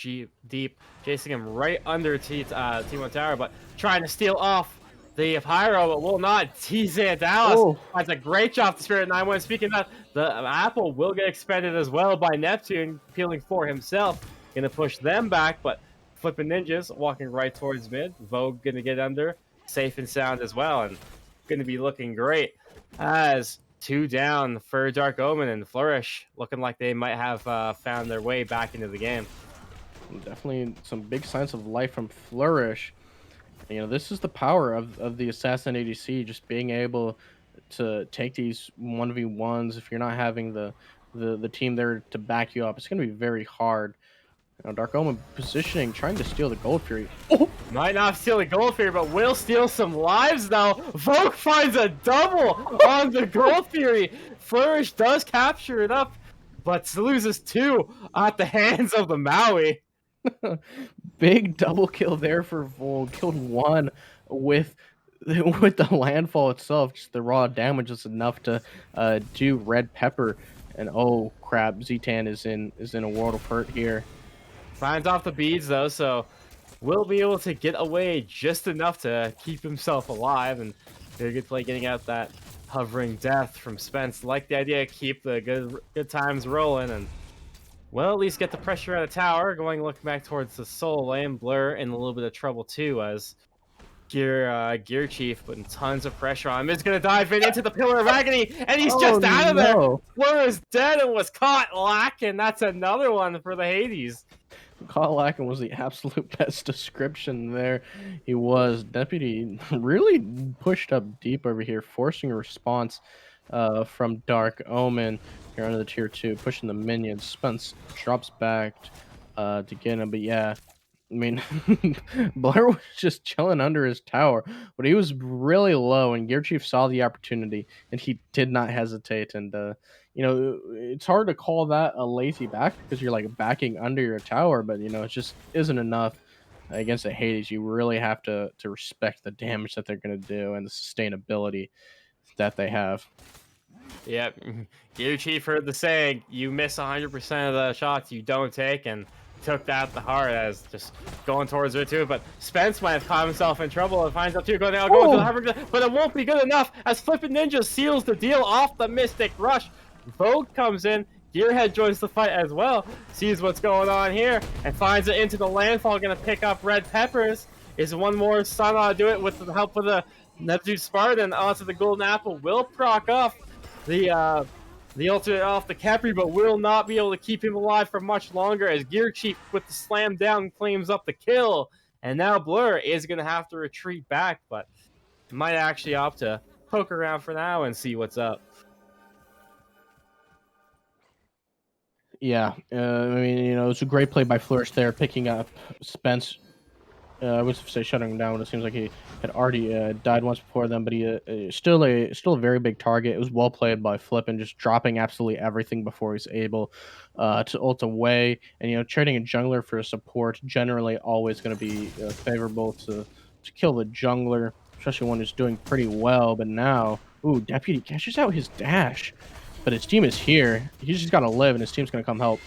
deep, chasing him right under T1 Tower, but trying to steal off the Pyro, but will not. ZTantalus has a great job to Spirit 9-1. Speaking of, the Apple will get expended as well by Neptune, peeling for himself. Gonna push them back, but Flippin' Ninjas walking right towards mid. Voulg gonna get under, safe and sound as well, and gonna be looking great as 2 down for Dark Omen and Flourish, looking like they might have found their way back into the game. Definitely some big signs of life from Flourish. This is the power of the Assassin ADC, just being able to take these 1v1s. If you're not having the team there to back you up, it's going to be very hard. Dark Omen positioning, trying to steal the Gold Fury. Oh! Might not steal the Gold Fury, but will steal some lives now. Voulg finds a double on the Gold Fury. Flourish does capture it up, but loses 2 at the hands of the Maui. Big double kill there for Voulg. Killed 1 with the landfall itself. Just the raw damage is enough to do Red Pepper. And oh crap, ZTan is in a world of hurt here. Finds off the beads though, so will be able to get away just enough to keep himself alive, and very good play getting out that hovering death from Spence. Like the idea, keep the good times rolling, and well, at least get the pressure out of tower. Looking back towards the soul lane. Blur in a little bit of trouble too, as Gear Chief putting tons of pressure on him. Is gonna dive into the Pillar of Agony, and he's Oh just out of there. no! Blur is dead and was caught lacking. That's another one for the Hades. Caught lacking was the absolute best description there. He was. Deputy really pushed up deep over here, forcing a response from Dark Omen here under the tier 2, pushing the minions. Spence drops back to get him, but yeah. I mean, Blair was just chilling under his tower, but he was really low, and Gear Chief saw the opportunity, and he did not hesitate. And it's hard to call that a lazy back because you're like backing under your tower, but it just isn't enough against the Hades. You really have to respect the damage that they're going to do and the sustainability that they have. Yep, Gear Chief heard the saying, you miss 100% of the shots you don't take, and took that to heart as just going towards her too. But Spence might have caught himself in trouble and finds out too, going to the Harvard, but it won't be good enough as Flippin' Ninja seals the deal off the Mystic Rush. Voulg comes in, Gearhead joins the fight as well, sees what's going on here, and finds it into the landfall, gonna pick up Red Peppers. Is one more Sana do it with the help of the NeptuneSpartan onto the Golden Apple, will proc off the ultimate off the Capri, but will not be able to keep him alive for much longer as Gear Chief with the slam down claims up the kill. And now Blur is going to have to retreat back, but might actually opt to poke around for now and see what's up. Yeah, I mean, it's a great play by Flourish there, picking up Spence. I would say shutting him down. It seems like he had already died once before them, but he still a very big target. It was well played by Flippin, just dropping absolutely everything before he's able to ult away. And trading a jungler for a support generally always going to be favorable to kill the jungler, especially one who's doing pretty well. But now, Deputy catches out his dash, but his team is here. He's just got to live, and his team's going to come help.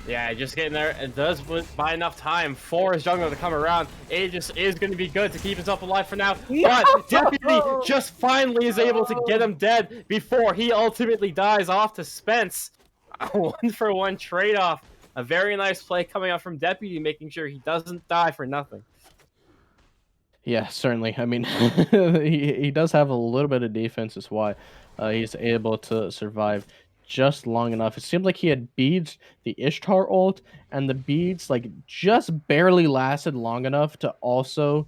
Yeah, just getting there. It does buy enough time for his jungler to come around. It just is going to be good to keep himself alive for now. But Deputy just finally is able to get him dead before he ultimately dies off to Spence. A 1-for-1 trade-off. A very nice play coming out from Deputy, making sure he doesn't die for nothing. Yeah, certainly. I mean, he does have a little bit of defense, is why he's able to survive just long enough. It seemed like he had beads the Ishtar ult, and the beads like just barely lasted long enough to also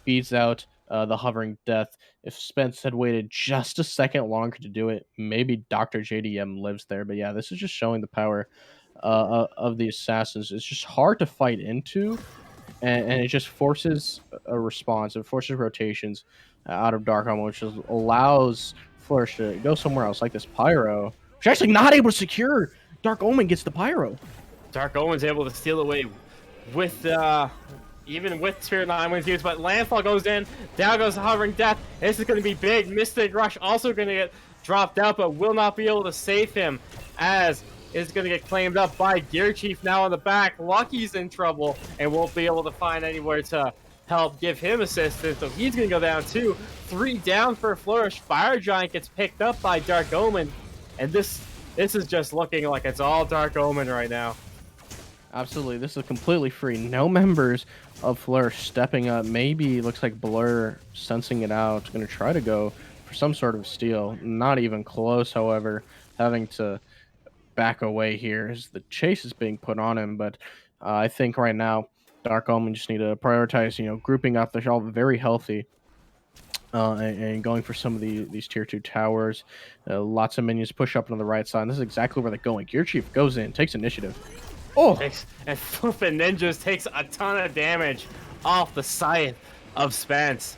beads out the hovering death. If Spence had waited just a second longer to do it, maybe DrJDM lives there. But yeah, this is just showing the power of the assassins. It's just hard to fight into, and it just forces a response. It forces rotations out of Dark Omen, which allows Flourish to go somewhere else, like this Pyro. She's actually not able to secure. Dark Omen gets the Pyro. Dark Omen's able to steal away with even with Spirit 9 wins used, but Landfall goes in, down goes the Hovering Death. This is going to be big. Mystic Rush also going to get dropped out, but will not be able to save him, as is going to get claimed up by Gear Chief now on the back. Lucky's in trouble and won't be able to find anywhere to help give him assistance, so he's going to go down too. 3 down for Flourish. Fire Giant gets picked up by Dark Omen, and this is just looking like it's all Dark Omen right now. Absolutely, this is completely free. No members of Flourish stepping up. Maybe looks like Blur sensing it out, going to try to go for some sort of steal. Not even close, however, having to back away here as the chase is being put on him. But I think right now Dark Omen just need to prioritize, grouping up. They're all very healthy. And going for some of these tier 2 towers. Lots of minions push up on the right side. And this is exactly where they're going. Gear Chief goes in, takes initiative. Oh! And Flippin' Ninjas takes a ton of damage off the side of Spence.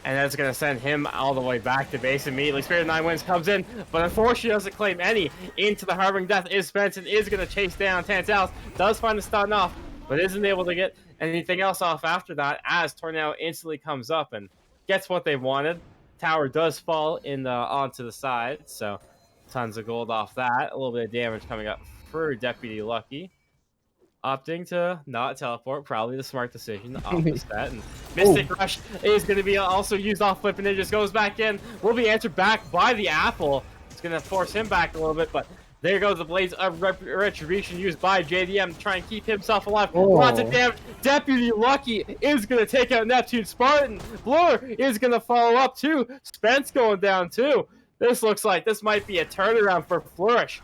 And that's going to send him all the way back to base immediately. Spirit of 9 wins comes in, but unfortunately doesn't claim any. Into the Harboring Death is Spence and is going to chase down ZTantalus. Does find the stun off, but isn't able to get anything else off after that, as Tornado instantly comes up and gets what they wanted. Tower does fall in onto the side, so tons of gold off that. A little bit of damage coming up for DeputyLucky. opting to not teleport, probably the smart decision off the set. And Mystic Rush is going to be also used off Flippin' Ninjas, goes back in, will be answered back by the Apple. It's going to force him back a little bit, but there goes the Blades of Retribution used by JDM to try and keep himself alive. Lots of damage. DeputyLucky is going to take out NeptuneSpartan. Bluxrrr is going to follow up too. Spence going down too. This looks like this might be a turnaround for Flourish.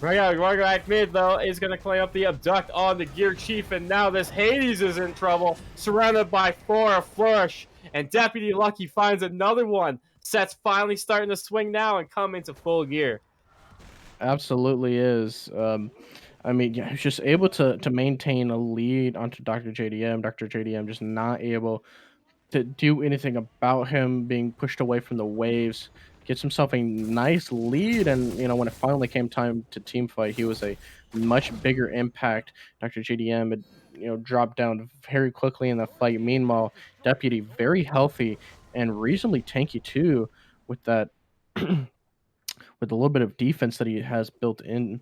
Wargak mid, though, is going to claim up the abduct on the Gear Chief, and now this Hades is in trouble, surrounded by 4 Flourish, and DeputyLucky finds another one. Set's finally starting to swing now and come into full gear. Absolutely is. I mean, yeah, he's just able to maintain a lead onto DrJDM. DrJDM just not able to do anything about him being pushed away from the waves. Gets himself a nice lead, and when it finally came time to team fight, he was a much bigger impact. DrJDM had dropped down very quickly in the fight. Meanwhile, Deputy very healthy and reasonably tanky too, with that with a little bit of defense that he has built in,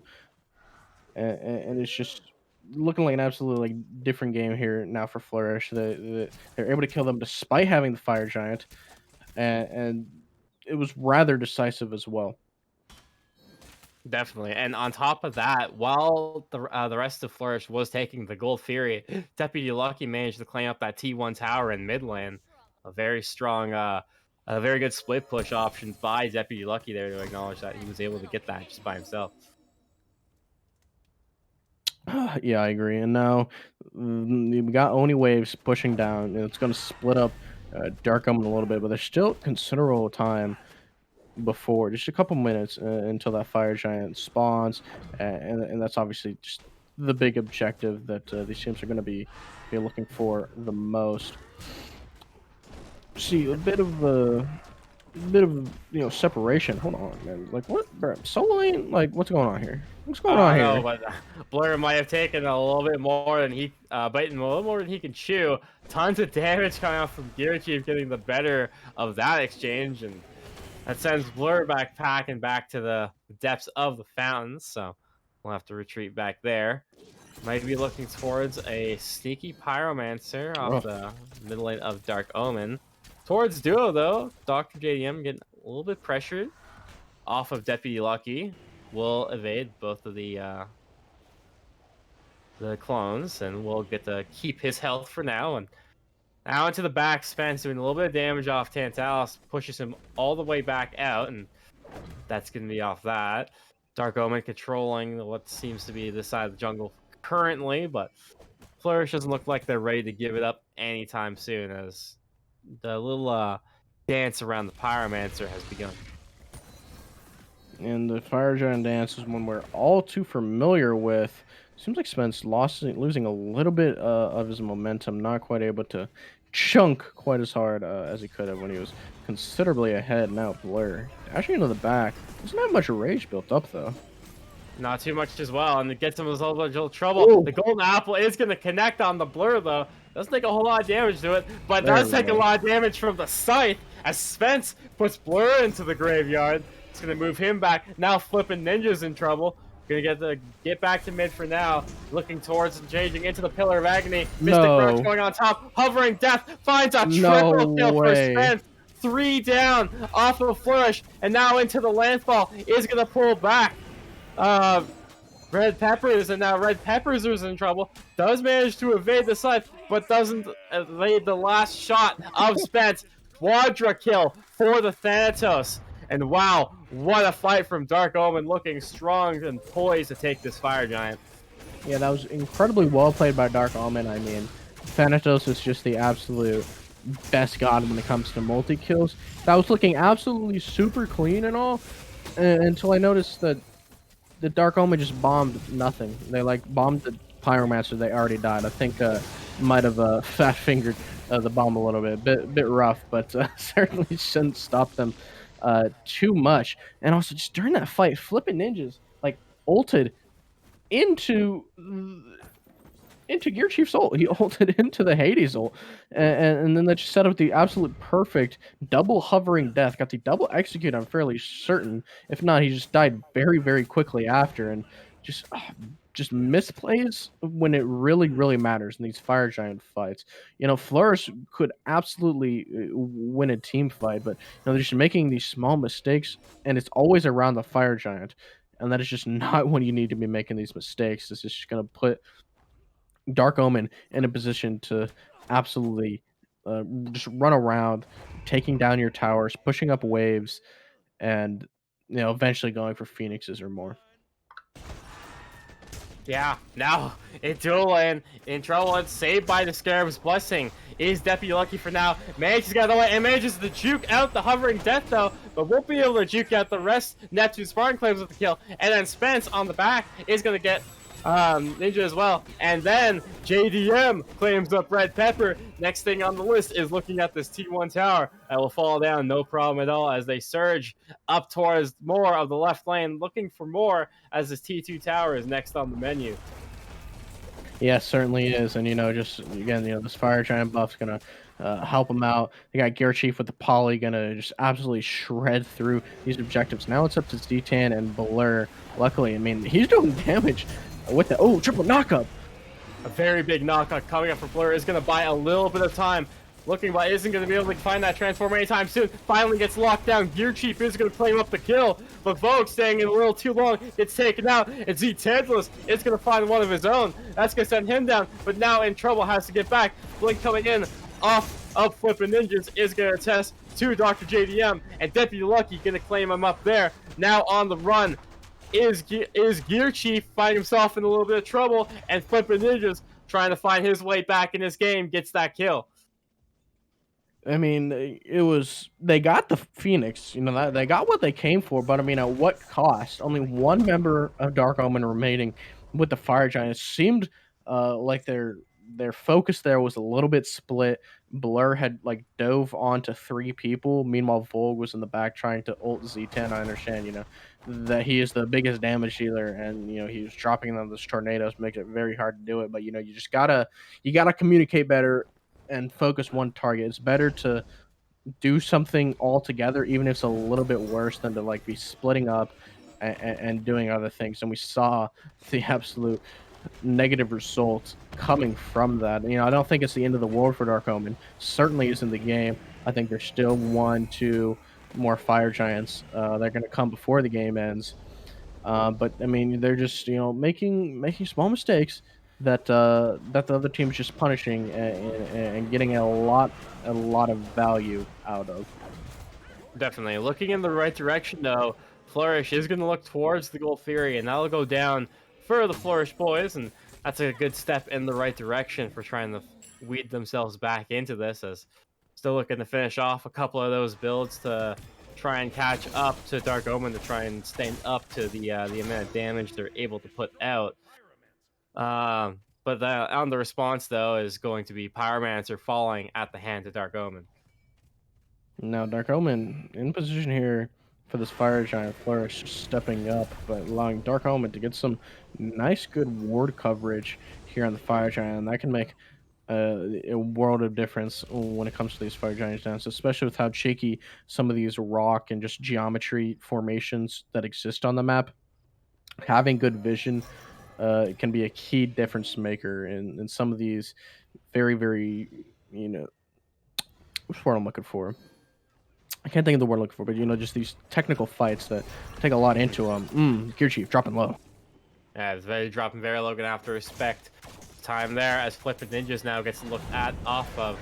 and it's just looking like an absolutely different game here now for Flourish. They're able to kill them despite having the Fire Giant, and it was rather decisive as well. Definitely, and on top of that, while the rest of Flourish was taking the Gold Fury, DeputyLucky managed to claim up that T1 tower in mid lane. A very strong, a very good split push option by DeputyLucky there to acknowledge that he was able to get that just by himself. Yeah, I agree. And now we got Oni Waves pushing down. It's going to split up Dark Omen a little bit, but there's still considerable time before, just a couple minutes until that Fire Giant spawns, and that's obviously just the big objective that these teams are going to be looking for the most. See a bit of separation. Hold on, man. Like what, bro? Solo lane? Like what's going on here? What's going on here? Know, but Bluxrrr might have taken a little bit more than he, biting a little more than he can chew. Tons of damage coming out from Gear Chief, getting the better of that exchange, and that sends Bluxrrr backpacking back to the depths of the fountains. So we'll have to retreat back there. Might be looking towards a sneaky Pyromancer off the middle lane of Dark Omen. Towards Duo, though, DrJDM getting a little bit pressured off of DeputyLucky. Will evade both of the clones, and will get to keep his health for now. And now into the back, Spence doing a little bit of damage off ZTantalus, pushes him all the way back out, and that's going to be off that. Dark Omen controlling what seems to be this side of the jungle currently, but Flourish doesn't look like they're ready to give it up anytime soon, as the little dance around the Pyromancer has begun. And the Fire Giant dance is one we're all too familiar with. Seems like Spence losing a little bit of his momentum, not quite able to chunk quite as hard as he could have when he was considerably ahead. Now Bluxrrr dashing into the back. Doesn't have much rage built up though. Not too much as well, and it gets him in a little trouble. Ooh. The golden apple is going to connect on the Bluxrrr though. Doesn't take a whole lot of damage to it, but does take a lot of damage from the scythe as Spence puts Bluxrrr into the graveyard. It's going to move him back. Now Flippin' Ninja's in trouble. Going to get back to mid for now. Looking towards and changing into the Pillar of Agony. Mystic Rush going on top. Hovering Death finds a triple kill for Spence. 3 down off of Flourish. And now into the landfall. Is going to pull back. Red Peppers, and now Red Peppers is in trouble. Does manage to evade the scythe, but doesn't evade the last shot of Spence. Quadra kill for the Thanatos. And wow, what a fight from Dark Omen, looking strong and poised to take this Fire Giant. Yeah, that was incredibly well played by Dark Omen. I mean, Thanatos is just the absolute best god when it comes to multi-kills. That was looking absolutely super clean and all, until I noticed that the Dark Omen just bombed nothing. They bombed the Pyromancer. They already died. I think might have fat-fingered the bomb a little bit. Bit rough, but certainly shouldn't stop them too much. And also, just during that fight, Flippin' Ninjas ulted into Gear Chief's ult. He ulted into the Hades ult, and then that just set up the absolute perfect double hovering death. Got the double execute, I'm fairly certain. If not, he just died very, very quickly after, and just just misplays when it really matters in these fire giant fights. Flourish could absolutely win a team fight, but they're just making these small mistakes, and it's always around the fire giant, and that is just not when you need to be making these mistakes. This is just going to put Dark Omen in a position to absolutely just run around, taking down your towers, pushing up waves, and eventually going for phoenixes or more. Yeah, now DeputyLucky in trouble and saved by the Scarab's blessing. Is DeputyLucky for now. Manages to get away and manages to juke out the hovering death though, but won't be able to juke out the rest. NeptuneSpartan claims with the kill, and then Spence on the back is gonna get Ninja as well, and then JDM claims up Red Pepper. Next thing on the list is looking at this T1 tower that will fall down, no problem at all, as they surge up towards more of the left lane, looking for more as this T2 tower is next on the menu. Yeah, certainly is, and just again, this fire giant buff's gonna help him out. They got Gear Chief with the poly, gonna just absolutely shred through these objectives. Now it's up to ZTan and Bluxrrr. Luckily, I mean, he's doing damage with the triple knockup. A very big knockup coming up for Bluxrrr is going to buy a little bit of time. Looking like isn't going to be able to find that transform anytime soon. Finally gets locked down. Gear Chief is going to claim up the kill, but Voulg staying in a little too long. Gets taken out, and ZTantalus is going to find one of his own. That's going to send him down, but now in trouble, has to get back. Blink coming in off of Flippin' Ninjas is going to test to DrJDM, and DeputyLucky going to claim him up there. Now on the run is Gear Chief finding himself in a little bit of trouble, and Flippin' Ninjas trying to find his way back in this game, gets that kill. I mean, they got the Phoenix, they got what they came for, but I mean, at what cost? Only one member of Dark Omen remaining with the Fire Giants. Seemed like their focus there was a little bit split. Bluxrrr had dove onto 3 people. Meanwhile, Voulg was in the back trying to ult Z10. I understand, that he is the biggest damage dealer, and he was dropping them those tornadoes, makes it very hard to do it. But you just gotta communicate better and focus one target. It's better to do something all together, even if it's a little bit worse, than to be splitting up and doing other things. And we saw the absolute negative results coming from that. I don't think it's the end of the world for Dark Omen. Certainly isn't the game. I think there's still 1-2 more fire giants that are going to come before the game ends. But I mean, they're just making small mistakes that the other team's just punishing and getting a lot of value out of. Definitely looking in the right direction though. Flourish is going to look towards the Gold Fury, and that'll go down for the Flourish boys, and that's a good step in the right direction for trying to weed themselves back into this, as still looking to finish off a couple of those builds to try and catch up to Dark Omen, to try and stand up to the amount of damage they're able to put out. But on the response though is going to be Pyromancer falling at the hand of Dark Omen. Now Dark Omen in position here for this Fire Giant Flourish, stepping up, but allowing Dark Omen to get some nice good ward coverage here on the Fire Giant, and that can make a world of difference when it comes to these Fire Giant dance, especially with how shaky some of these rock and just geometry formations that exist on the map. Having good vision can be a key difference maker in some of these very what's the word I'm looking for? I can't think of the word I'm looking for, but just these technical fights that take a lot into them. Gear Chief dropping low. Yeah, it's dropping very low. Gonna have to respect time there as Flippin' Ninjas now gets looked at off of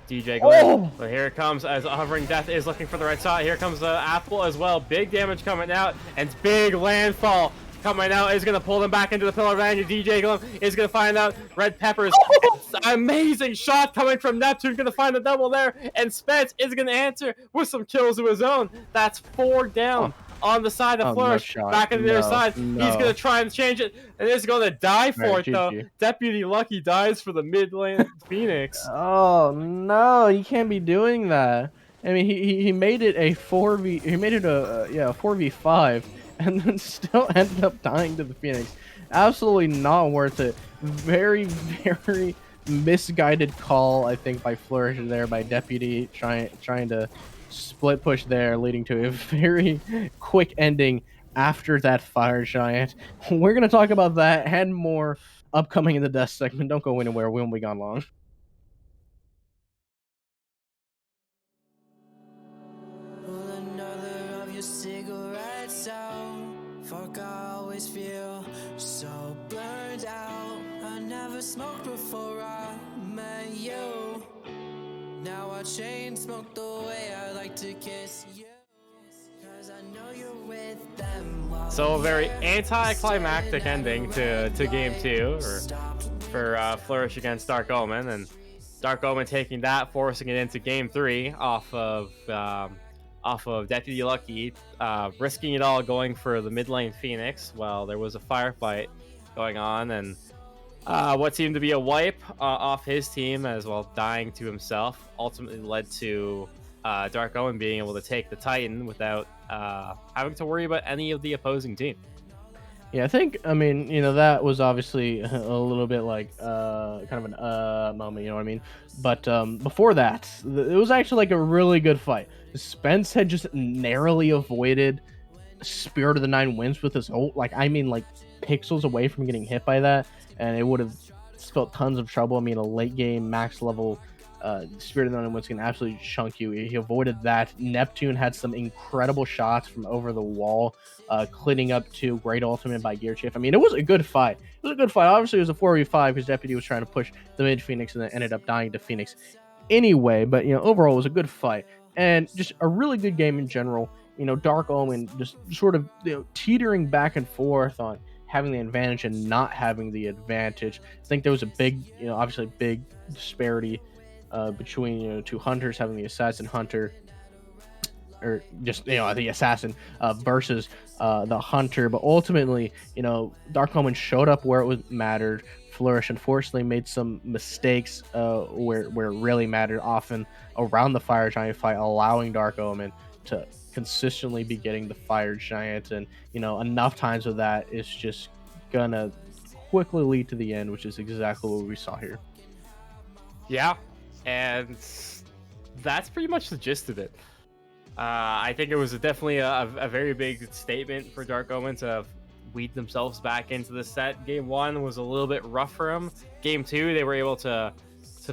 DJ Glenn. Oh! But here it comes as Hovering Death is looking for the right side. Here comes the Apple as well. Big damage coming out, and big landfall coming out is going to pull them back into the pillar of Andrew. DJ Glum is going to find out Red Peppers. Amazing shot coming from Neptune. Going to find the double there. And Spence is going to answer with some kills of his own. That's 4 down on the side of Flourish. No back on the other side. He's going to try and change it. And is going to die for it, though. DeputyLucky dies for the mid lane Phoenix. Oh, no. You can't be doing that. I mean, he made it a 4v. He made it a 4v5. And then still ended up dying to the Phoenix. Absolutely not worth it. Very misguided call, I think, by Flourish there, by Deputy, trying to split push there, leading to a very quick ending after that fire giant. We're gonna talk about that and more upcoming in the death segment. Don't go anywhere. We won't be gone long. Pull another of your cigarettes out. Fuck, I always feel so burned out. I never smoked before I met you. Now I chain smoke the way I like to kiss you. 'Cause I know you're with them while So a very you're anticlimactic staring at ending a to red game light. 2 Stop for Flourish against Dark Omen, and Dark Omen taking that, forcing it into game 3 off of DeputyLucky, risking it all, going for the mid lane Phoenix while there was a firefight going on, and what seemed to be a wipe off his team as well, dying to himself, ultimately led to Dark Omen being able to take the Titan without having to worry about any of the opposing team. Yeah, I mean, that was obviously a little bit like kind of an moment, you know what I mean? But before that, it was actually like a really good fight. Spence had just narrowly avoided Spirit of the Nine Winds with his ult. Like, I mean, like pixels away from getting hit by that, and it would have spelt tons of trouble. I mean, a late game max level Spirit of the Nine Winds can absolutely chunk you. He avoided that. Neptune had some incredible shots from over the wall, cleaning up to great ultimate by Gear Chief. I mean, it was a good fight. It was a good fight. Obviously, it was a 4v5 because Deputy was trying to push the mid Phoenix and then ended up dying to Phoenix anyway. But overall, it was a good fight and just a really good game in general. Dark Omen just sort of teetering back and forth on having the advantage and not having the advantage. I think there was a big, obviously big disparity between two hunters, having the assassin hunter, or just the assassin versus the hunter. But ultimately, Dark Omen showed up where it was mattered. Flourish unfortunately made some mistakes where it really mattered, often around the fire giant fight, allowing Dark Omen to consistently be getting the fire giant, and enough times of that is just gonna quickly lead to the end, which is exactly what we saw here. Yeah, and that's pretty much the gist of it. I think it was definitely a very big statement for Dark Omen to weed themselves back into the set. Game 1 was a little bit rough for them. Game 2, they were able to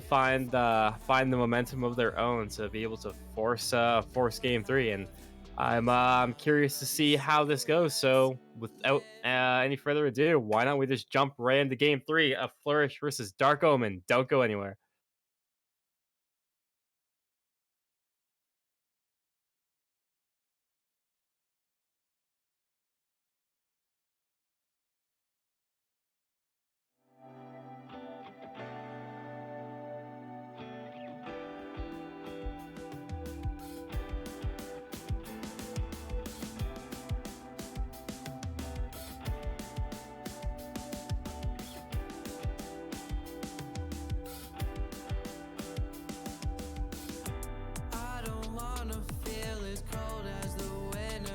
find the momentum of their own to be able to force Game 3, and I'm curious to see how this goes. So without any further ado, why don't we just jump right into Game 3 of Flourish versus Dark Omen? Don't go anywhere. I don't wanna feel as cold as the winter.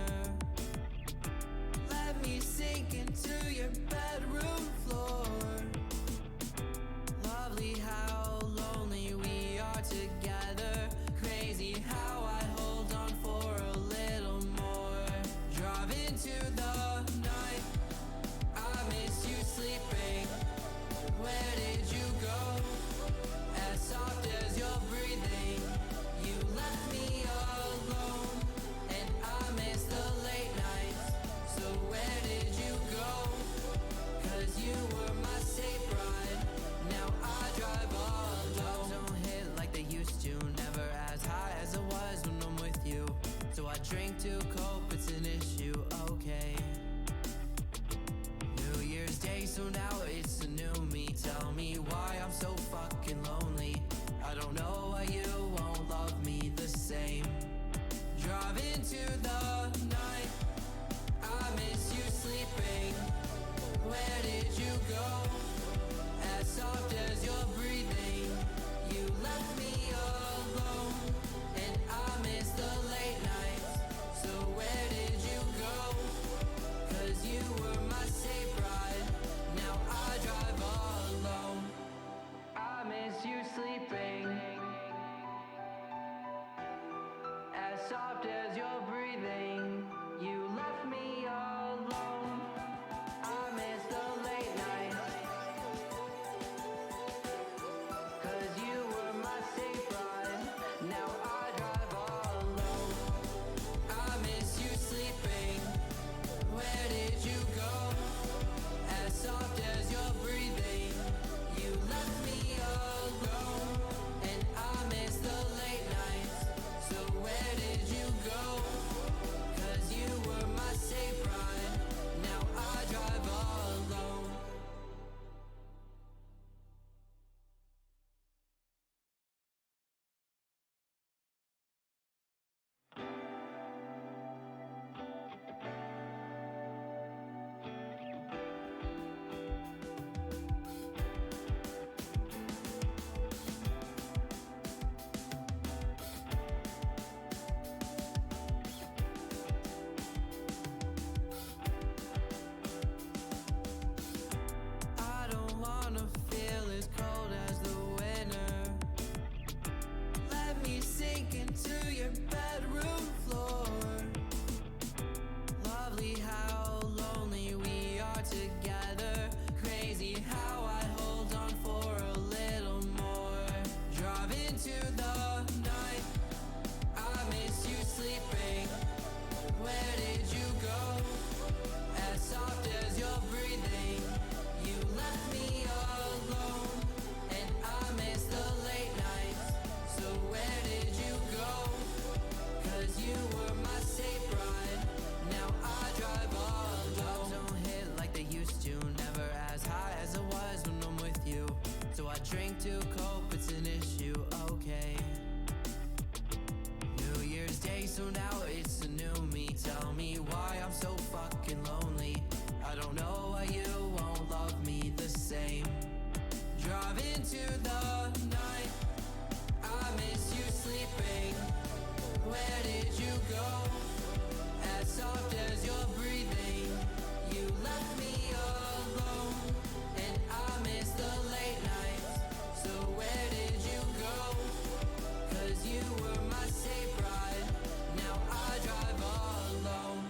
Let me sink into your bedroom floor. Lovely how lonely we are together. Crazy how I hold on for a little more. Drive into the night. I miss you sleeping. Where did you go? As soft as you're breathing. You left me alone, and I miss the late nights. So where did you go? 'Cause you were my safe ride. Now I drive alone. Drugs don't hit like they used to. Never as high as it was when I'm with you. So I drink to cope, it's an issue, okay. New Year's Day, so now it's a new me. Tell me why I'm so fucking lonely. I don't know why you won't love me the same. Drive into the night. I miss you sleeping. Where did you go? As soft as you're breathing. You left me alone, and I miss the late nights. So where did you go? 'Cause you were my safe ride. Now I drive alone. I miss you sleeping. As soft as you're breathing. You left me alone. through your bedroom floor. Lovely how lonely we are together. Crazy how I hold on for a little more. Drive into the night, I miss you sleeping. Where did you go? As soft as you're breathing, you left me alone. And I miss the late nights, so where did you go? 'Cause you were my safe ride, now I drive alone. Drugs don't hit like they used to, never as high as it was when I'm with you. So I drink to cope, it's an issue, okay. New Year's Day, so now it's a new me. Tell me why I'm so fucking lonely. I don't know why you won't love me the same. Drive into the night, I miss you sleeping. Where did you go? As soft as you're breathing, you left me alone. And I miss the late nights, so where did you go? 'Cause you were my safe ride, now I drive alone.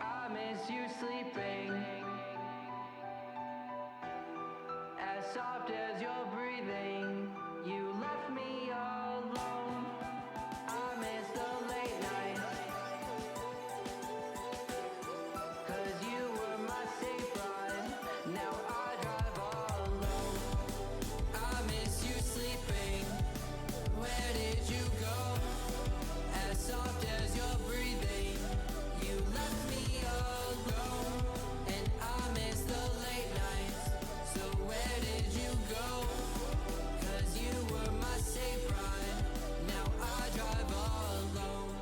I miss you sleeping. As soft as you're breathing, you left me alone. I miss the late nights, 'cause you were my safe ride, now I drive alone. I miss you sleeping. Where did you go? As soft as you're breathing, you left me alone. And I miss the late nights, so where did you go? 'Cause you were my safe ride, now I drive alone.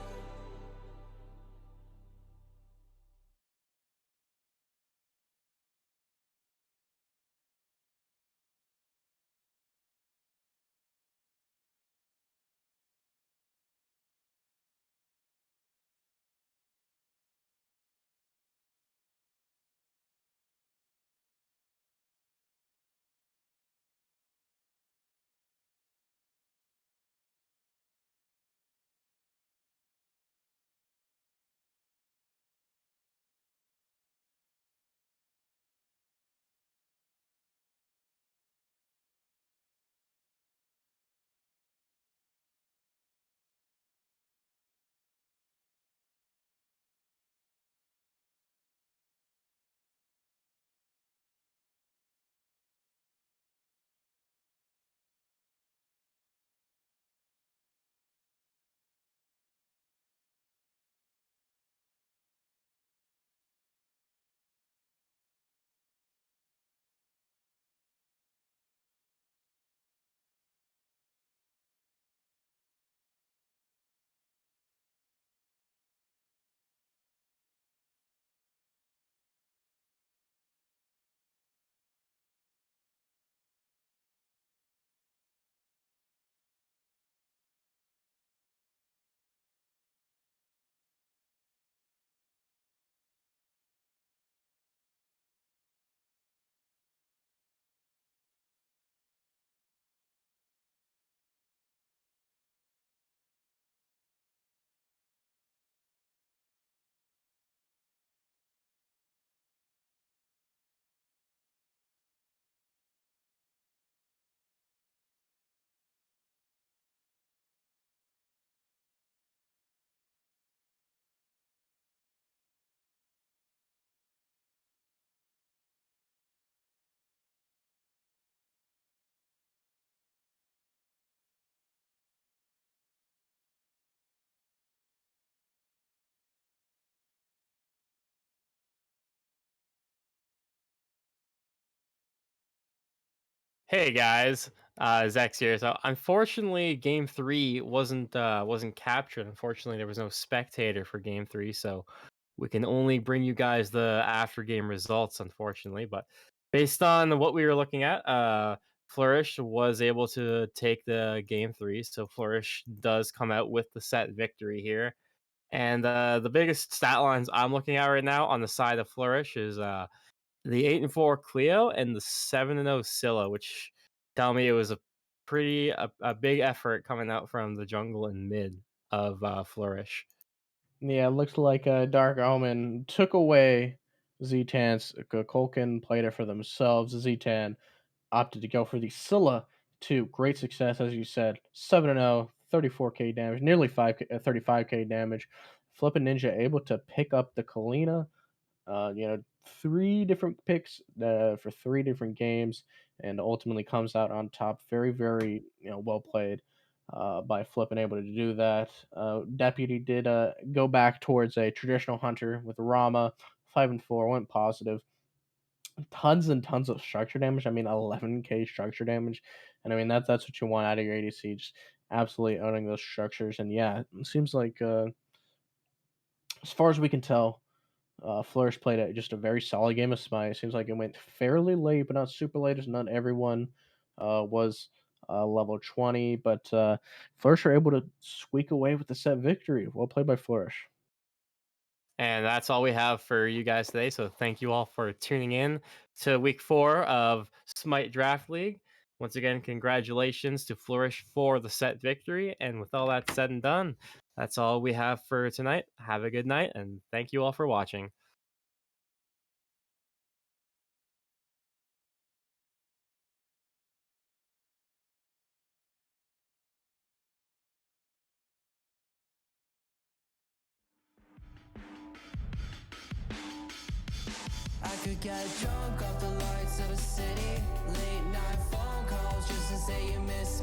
Hey guys, Zex here. So unfortunately, Game 3 wasn't captured. Unfortunately, there was no spectator for Game 3, so we can only bring you guys the after game results. Unfortunately, but based on what we were looking at, Flourish was able to take the Game 3. So Flourish does come out with the set victory here. And the biggest stat lines I'm looking at right now on the side of Flourish is the 8-4 Cleo and the 7-0 Scylla, which tell me it was a pretty a big effort coming out from the jungle and mid. of Flourish. Yeah, it looks like Dark Omen took away ZTan's. Kolkin played it for themselves. ZTan opted to go for the Scylla to great success, as you said. 7-0, 34k damage, nearly 35k damage. Flippin' Ninja able to pick up the Kalina. You know, 3 different picks for 3 different games, and ultimately comes out on top. Very, very well played by Flippin' able to do that. Deputy did go back towards a traditional hunter with Rama. 5-4 went positive. Tons and tons of structure damage. I mean, 11k structure damage, and I mean that's what you want out of your ADC. Just absolutely owning those structures. And yeah, it seems like as far as we can tell, Flourish played just a very solid game of Smite. It seems like it went fairly late, but not super late, as not everyone was level 20. But Flourish were able to squeak away with the set victory. Well played by Flourish. And that's all we have for you guys today. So thank you all for tuning in to week 4 of Smite Draft League. Once again, congratulations to Flourish for the set victory. And with all that said and done, that's all we have for tonight. Have a good night, and thank you all for watching. I could get drunk off the lights of a city. Late night phone calls just to say you miss